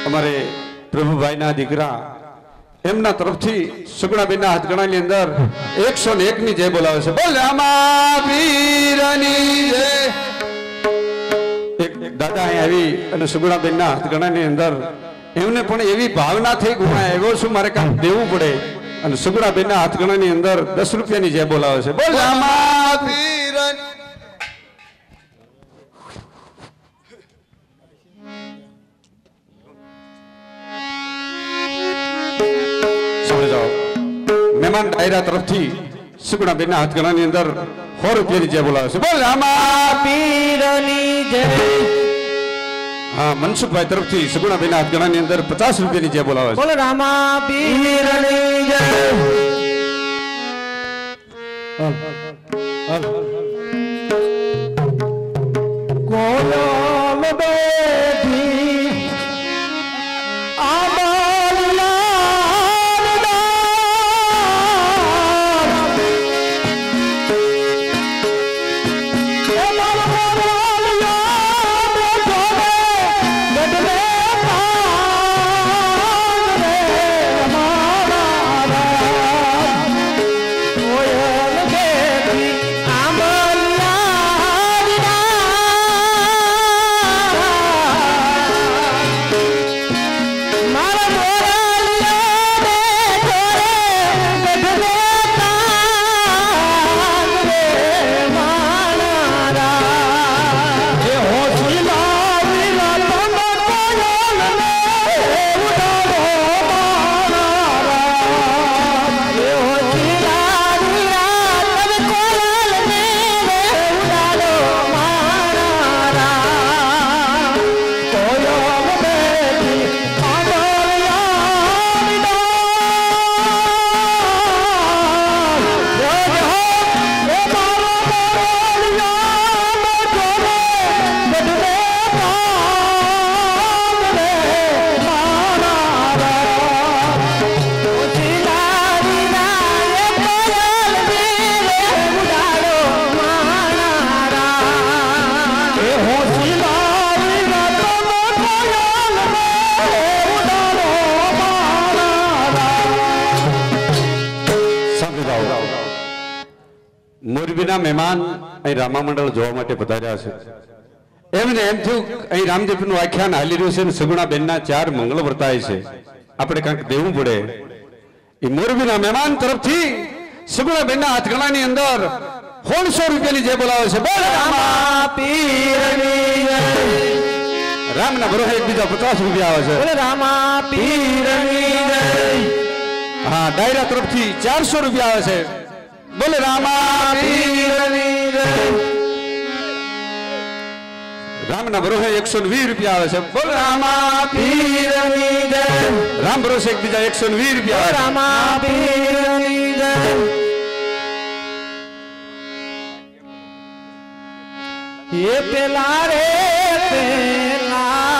અમારે પ્રભુભાઈના દીકરા એમના તરફથી સુગુણાબેનના હાથગણાની અંદર 101 ની જય બોલાવે છે. બોલ રામા પીરની જય. એક દાદા અહીં આવી અને સુગુણાબેનના હાથગણાની અંદર એમને પણ એવી ભાવના થઈ ગુમાય આવ્યો છું મારે કામ દેવું પડે અને સુગુણાબેનના હાથગણાની અંદર 10 રૂપિયાની જય બોલાવે છે. બોલ રામા પીરની. મહેમાન ડાયરા તરફથી સુગુણાબેનના હાથગણાની અંદર 100 રૂપિયાની જય બોલાવે છે. બોલ રામા પીરની જય. હા, મનસુખભાઈ તરફથી સુગુણાબેનના હાથગણાની અંદર 50 રૂપિયાની જય બોલાવે છે. બોલ રામા પીરની જય. કોલમ બેઠી મોરબીના મહેમાન અહીં રામા મંડળ જોવા માટે પધાર્યા છે એમને એમ થયું અહીં રામદેવનું આખ્યાન હાલી રહ્યું છે અને સગુણા બેનના 4 મંગળ વર્તાય છે આપણે કંઈક દેવું પડે એ મોરબીના મહેમાન તરફથી સગુણા બેનના હાથગણાની અંદર 100 રૂપિયાની જે બોલાવે છે બોલ રામા પીરની જય રામના ભરોસે એકબીજા 50 રૂપિયા આવે છે બોલ રામા પીરની જય હા ડાયરા તરફથી 400 રૂપિયા આવે છે બોલે રામા પીરની જય રામના ભરોસે 120 રૂપિયા આવે છે બોલ રામા પીરની જય રામ ભરોસે એકબીજા 120 રૂપિયા આવે રામા પીરની જય એ પેલા રે પેલા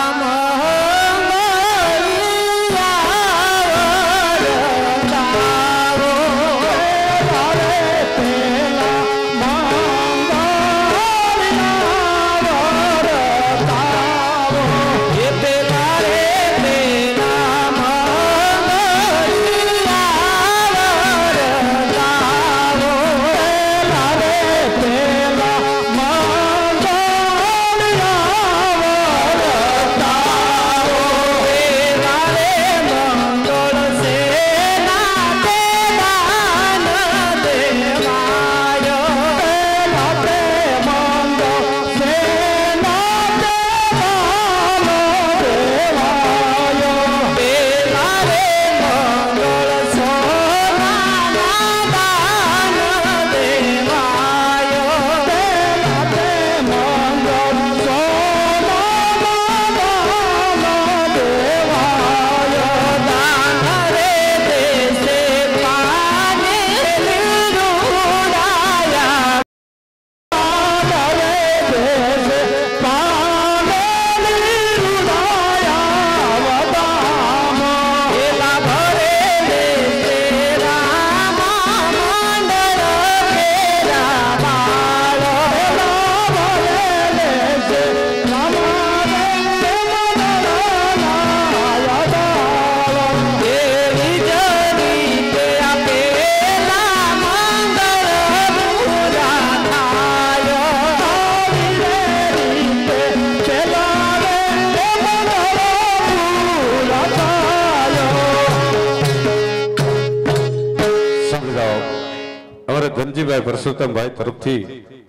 ધનજીભાઈ પરસોત્તમભાઈ તરફથી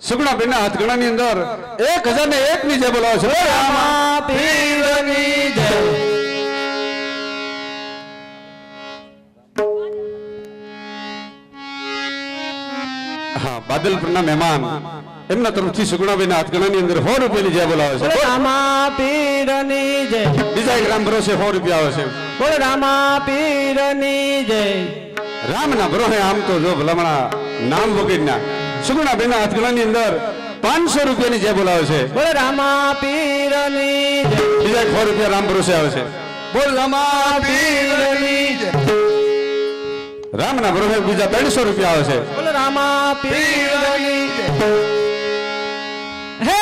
સગુણા બેનના હાથગણાની અંદર 1001 ની જે બોલાવે છે રામા પીરની જય હા બાદલપુરના મહેમાન એમના તરફથી સગુણા બેનના હાથગણાની અંદર 100 રૂપિયાની જે બોલાવે છે રામા પીરની જય બીજા એક રામ ભરોસે 100 રૂપિયા આવે છે બોલ રામા પીરની જય રામના ભરોસે આમ તો જો ભલામણા નામ વગેરેના સગુણા બેનના હાથગણાની અંદર 500 રૂપિયાની જે બોલાવે છે બોલ રામા પીરની જય બીજા 100 રૂપિયા રામ ભરોસે આવે છે બોલ રામા પીરની જય રામના ભરોસે બીજા 300 રૂપિયા આવે છે બોલ રામા પીરની જય હે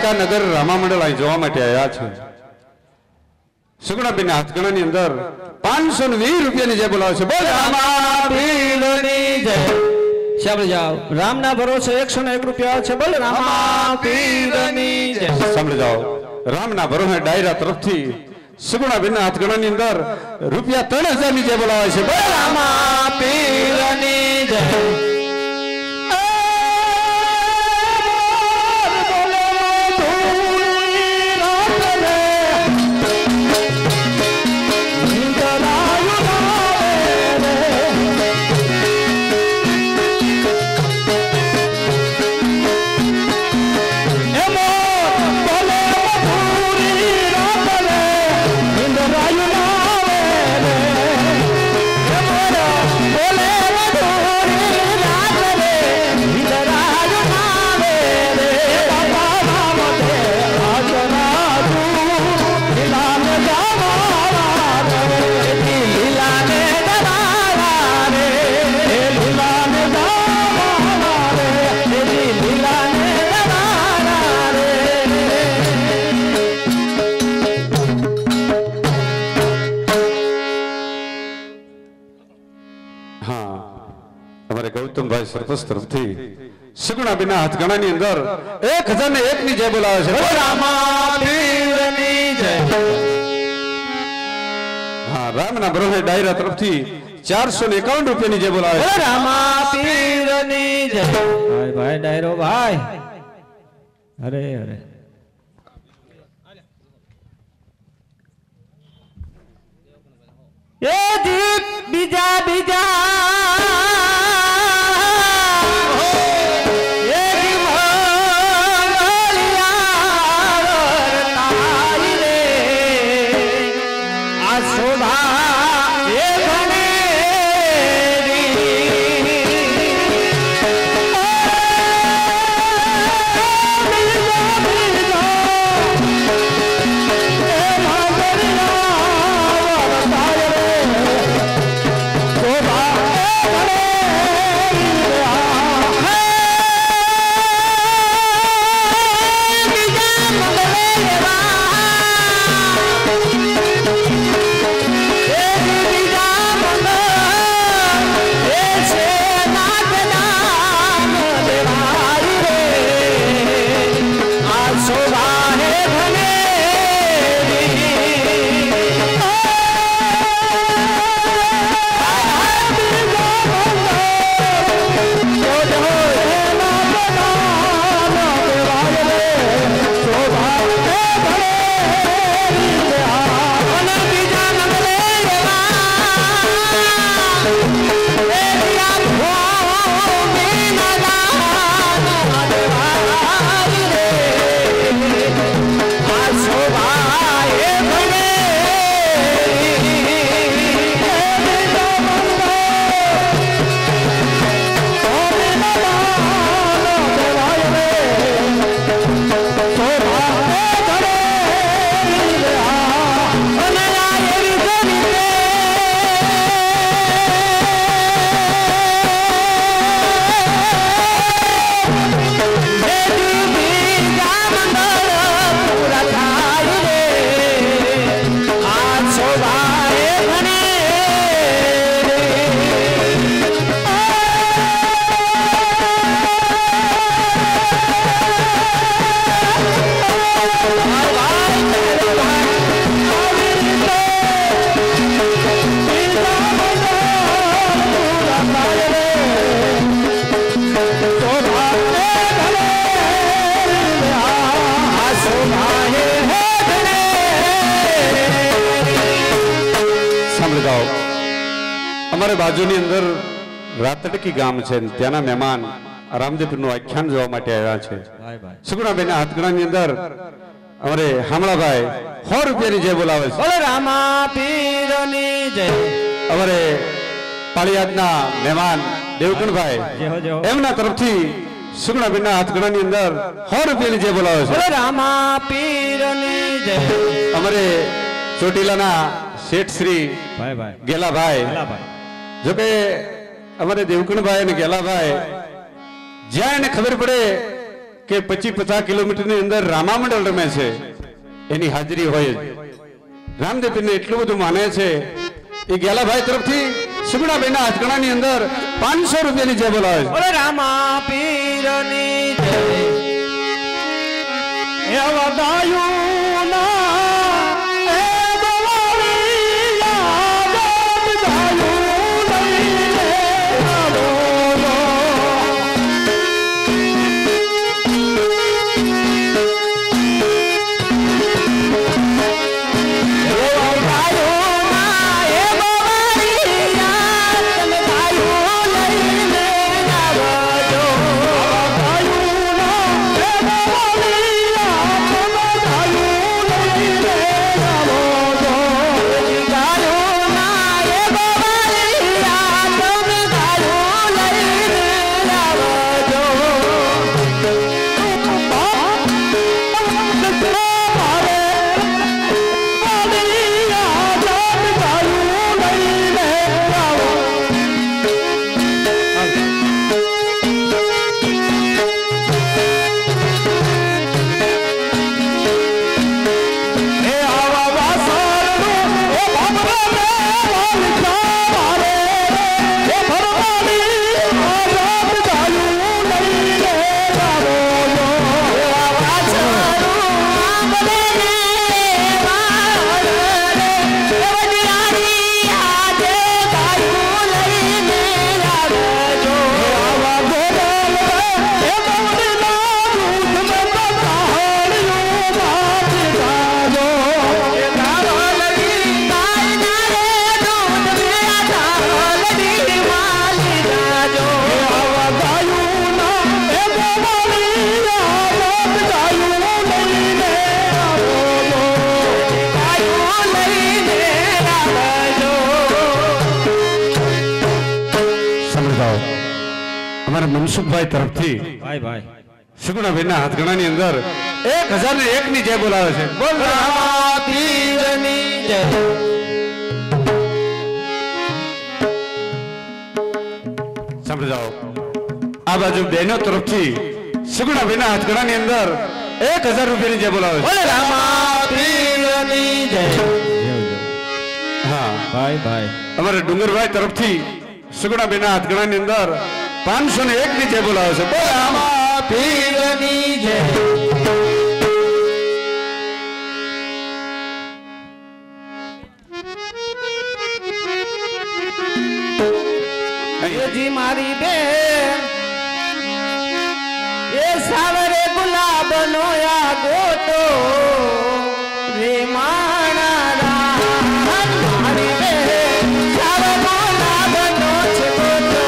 દ્વારિકા નગર રામા મંડળ અહીં જોવા માટે આવ્યા છે સુગુણાબેન હાથગણાની અંદર 520 રૂપિયાની જય બોલાવે છે બોલ રામા પીરની જય સાંભળી જાઓ રામના ભરોસે 101 રૂપિયા છે બોલ રામા પીરની જય સાંભળી જાઓ રામના ભરોસે ડાયરા તરફથી સુગુણાબેન હાથગણાની અંદર રૂપિયા 3000 ની જય બોલાવે છે બોલ રામા પીરની જય ગૌતમભાઈ સરપંચ તરફથી સુગુણાબેનના હાથગણાની અંદર 1001 ની જય બોલાવે છે રામા પીરની જય હા રામના ભરોસે ડાયરા તરફથી 451 રૂપિયાની જય બોલાવે છે રામા પીરની જય ભાઈ ભાઈ ડાયરો ભાઈ અરે અરે એ દીપ બીજા બીજા અમારે બાજુની અંદર રાતડકી ગામ છે ત્યાંના મહેમાન રામદેવનું આખ્યાન જોવા માટે આવ્યા છે સુગુણાબેનના હાથગણાની અંદર અમારે હામળાભાઈ 100 રૂપિયાની જય બોલાવે છે બોલો રામા પીરની જય અમારે પાળિયાદના મહેમાન દેવકણભાઈ એમના તરફથી સુગુણાબેનના હાથગણાની અંદર 100 રૂપિયાની જય બોલાવે છે બોલો રામા પીરની જય અમારે ચોટીલાના શેઠ શ્રી ગેલાભાઈ જો કે અમારે દેવકણભાઈ અને ગેલાભાઈ જ્યાં એને ખબર પડે કે 25-50 કિલોમીટરની અંદર રામા મંડળ રમે છે એની હાજરી હોય જ રામદેવપીરને એટલું બધું માને છે એ ગેલાભાઈ તરફથી સુગુણાબેનના હાથકણાની અંદર 500 રૂપિયાની જે બોલાવે છે બોલે રામા પીરની જય એવા ગાયું ના એ બવાળી યાદ ગાયું લઈને આવો અમારા મનસુખભાઈ તરફથી ભાઈ ભાઈ સુગુણાબેનના હાથગણાની અંદર 1001 ની જય બોલાવે છે બોલ રામા પીરની જય સાંભળી જાઓ આ બાજુ બહેનો તરફથી સુગુણાબેનના હાથગણાની અંદર 1000 રૂપિયાની જય બોલાવે છે બોલે રામા પીરની જય હા ભાઈ ભાઈ અમારે ડુંગરભાઈ તરફથી સુગુણાબેનના હાથગણાની અંદર 501 ની જય બોલાવે છે બોલ રામા પીરની જય જી મારી બેન એ સાવરે ગુલાબ નો આ ગોટો રે માણા મારી બેન સાવરે ગુલાબ નો છે ગોટો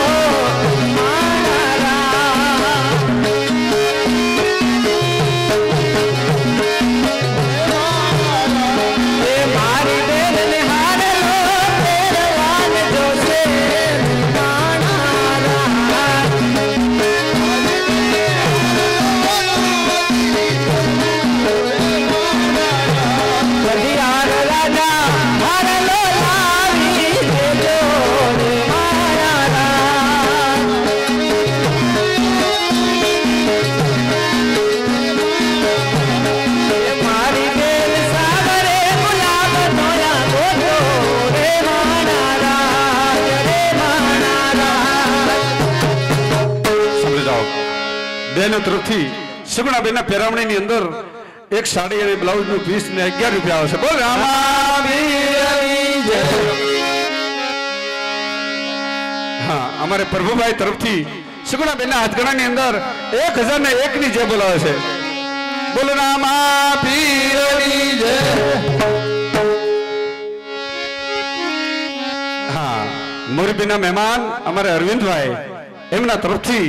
મારી બેન ને હારે લો ફેરવાન જોશે બહેનો તરફથી સુગુણાબેનના પહેરામણીની અંદર એક સાડી અને બ્લાઉઝ નું પીસ ને 11 રૂપિયા આવશે બોલ રામા પીરની જય હા અમારે પ્રભુભાઈ તરફથી સુગુણાબેનના હાથગણાની અંદર 1001 ની જય બોલાવે છે બોલ રામા પીરની જય હા મોરબીના મહેમાન અમારે અરવિંદભાઈ એમના તરફથી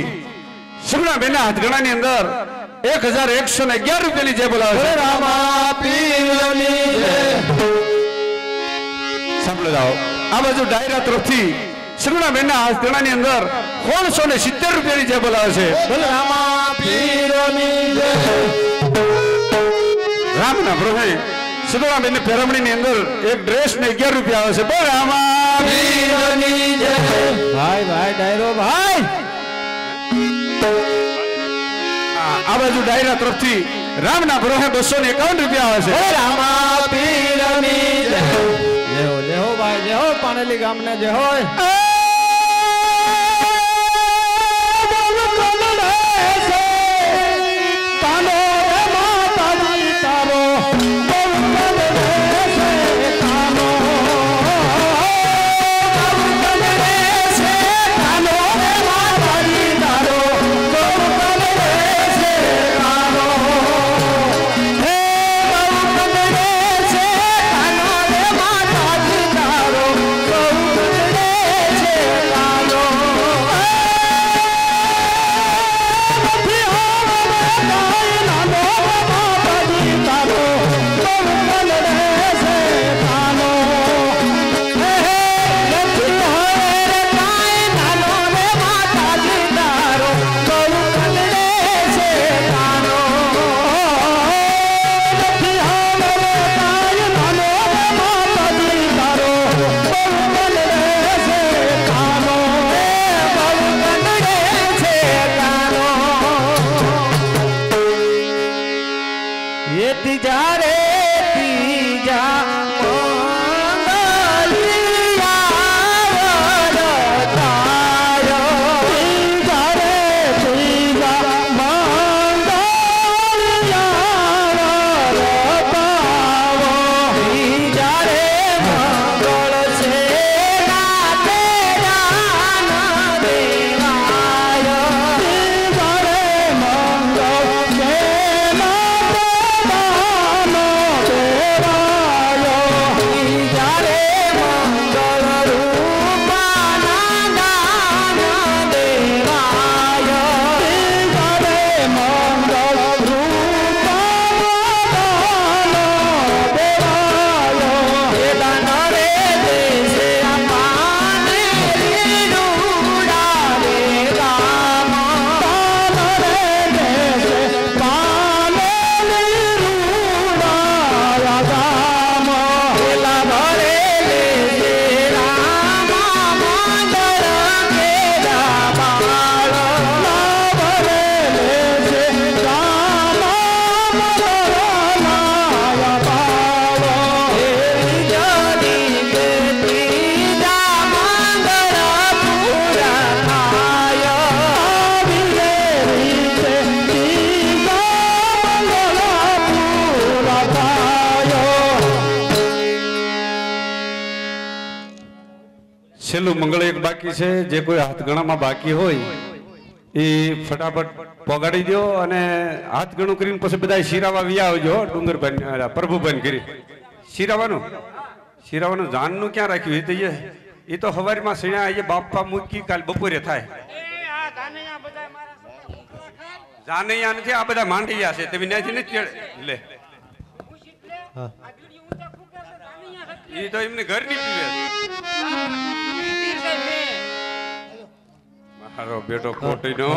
સુગુણાબેનના હાથગણાની અંદર 1111 રૂપિયાની જય બોલાવે છે રામા પીરની જય સાંભળો જાઓ આ બાજુ ડાયરા તરફથી સુગુણાબેનના હાથગણાની અંદર 1670 રૂપિયાની જય બોલાવે છે બોલ રામા પીરની જય રામના પ્રભુ સુગુણાબેનની પહેરવણીની અંદર એક ડ્રેસ ને 11 રૂપિયા આવે છે બોલ રામા પીરની જય ભાઈ ભાઈ ડાયરો ભાઈ આ બાજુ ડાયરા તરફથી રામના ભરોહે 251 રૂપિયા આવે છે રામા પીરની જય હો ભાઈ જય હો પાણેલી ગામને જય હો છેલ્લું મંગળ એક બાકી છે જે કોઈ હાથગણામાં બાકી હોય એ ફટાફટ પોગાડી દો અને હાથગણું કરીને પછી બધા શિરાવા વી આવજો ડુંગરભાઈ પ્રભુભાઈ કરી શિરાવાનું જાનનું ક્યાં રાખ્યું એ તો હવારીમાં સણ્યા આવીએ બાપા મૂકી કાલ બપોરે થાય જાનૈયા નથી આ બધા માંડૈયા છે તમે ત્યાંથી નથી લે એ તો એમને ઘર ની પીવે મારો બેટો ખોટી નો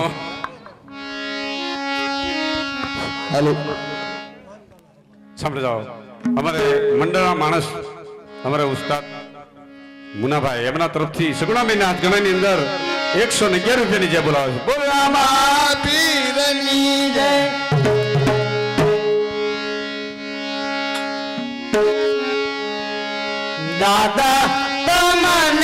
હાલો સાંભળી જાઓ અમારે મંડળના માણસ અમારા ઉસ્તાદ મુનાભાઈ એમના તરફથી સગુણાબેન હાથ ગણાની અંદર 111 રૂપિયાની જય બોલાવે છે બોલ રામા પીરની જય દાદા તમને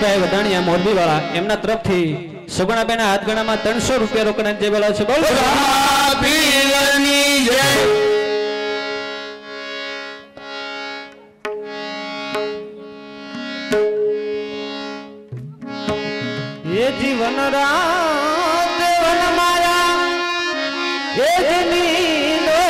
રમેશભાઈ વડાણીયા મોરબી વાળા એમના તરફથી સગુણાબેના હાથ ગણામાં 300 રૂપિયા રોકડા જે બોલાવે છે બોલો પીરની જય ये जीवन राम देवन माया ये नीलो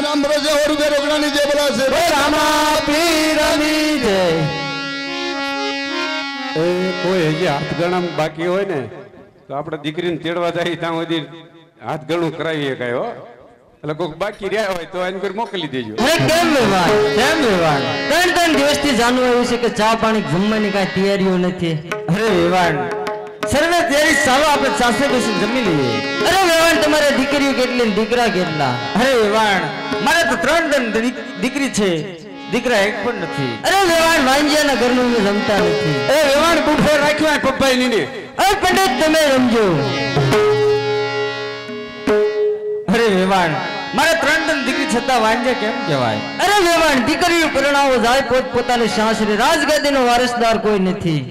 રામ ભરોસે 100 રૂપિયા રોકડાની જે બોલાશે રામા પીરની જય એ કોઈ હજી હાથ ગણામ બાકી હોય ને તો આપણે દીકરીને તેડવા જાય ત્યાં સુધી હાથ ગણું કરાવી શકાય હો એટલે કોઈક બાકી રહ્યા હોય તો એને કોઈ મોકલી દેજો કેમ વિવાન 3 દિવસથી જાણવા આવ્યું છે કે ચા પાણી જમવાની કાંઈ તૈયારીઓ નથી અરે વિવાન સર્વે તૈયારી ચાલો આપણે સાસે બેસી જમી લઈએ અરે વિવાન તમારે દીકરીઓ કેટલી ને દીકરા કેટલા અરે વિવાન મારે તો 3 દીકરી છે દીકરા એક પણ નથી અરે વિવાન વાંજિયાના ઘરનું જમતા નથી એ વિવાન બુફે રાખ્યો પપ્પાઈ ની અરે પંડિત તમે રમજો અરે વિવાન મારે ત્રણ દીકરી છતાં વાંજે કેમ કહેવાય? અરે વેવાણ, દીકરીઓ પરણાવો જાય પોત પોતાની સાસરે, રાજગાદીનો વારસદાર કોઈ નથી.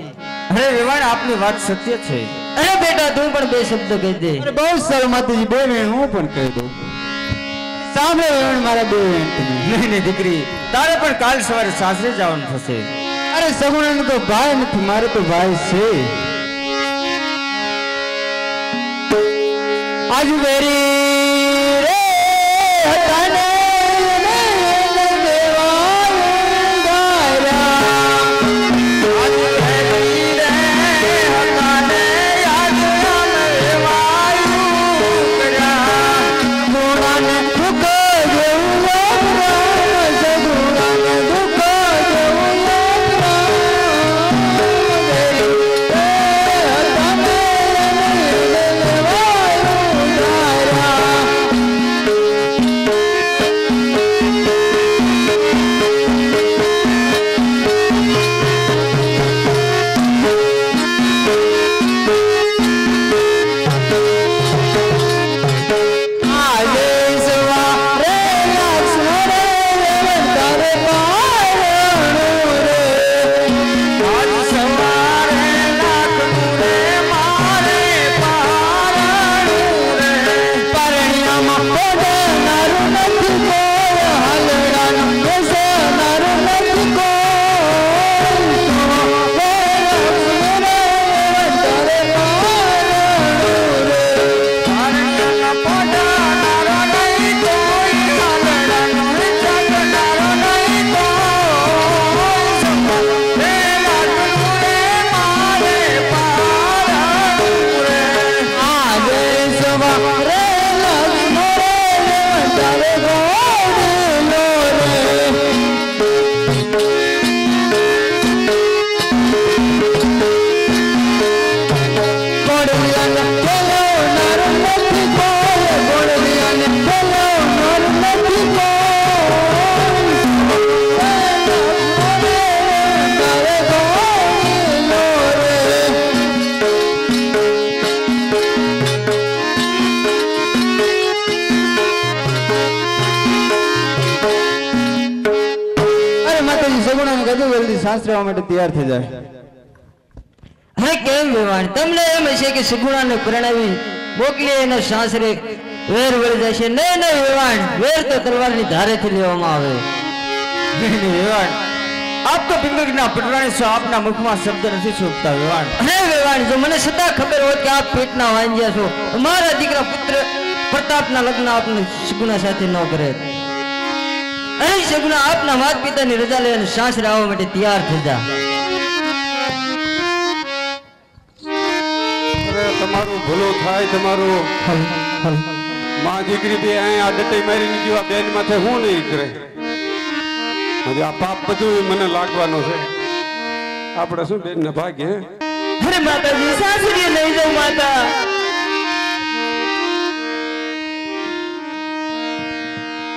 અરે વેવાણ, આપની વાત સત્ય છે. અરે બેટા, તું પણ બે શબ્દ કહી દે. અરે બહુ સારું માતાજી, બે વેણ હું પણ કહી દઉં. સાંભળે વેણ મારા બે વેણ તમે. નહીં દીકરી, તારે પણ કાલ સવારે સાસરે જવાનું થશે. અરે સગુણાનો તો ભાઈ નથી, મારે તો ભાઈ છે. આજ વેરી રે હતાને સાસરે આવવા માટે તૈયાર થઈ જાય. હે કેમ વેવાણ, તમને એમ હશે કે સગુણાને પરણાવી મોકલી એના સાસરે વેર વળી જશે? નહીં નહીં વેવાણ, વેર તો તલવારની ધારેથી લેવામાં આવે. નહીં વેવાણ, આપ તો પિંગળના પટરાણી છો, આપના મુખમાં શબ્દ નથી છૂટતા વેવાણ. હે વેવાણ, જો મને સદા ખબર હોત કે આપ પેટના વાંજ્યા છો, મારા દીકરા પુત્ર પ્રતાપના લગ્ન આપને સગુણા સાથે ન કરે. અરે સગુણા, આપના માતા પિતાની રજા લઈને સાસરે આવવા માટે તૈયાર થઈ જા. તમારું ભલું થાય. તમારું માં દીકરી બે અહીંયા આદતે મારીને જીવા બેન માથે હું નહીં કરે. હજી આ પાપ બધું મને લાગવાનો છે. આપણે શું બેન ને ભાગ્ય. અરે માતાજી, સાસરીએ લઈ જાઉં માતા.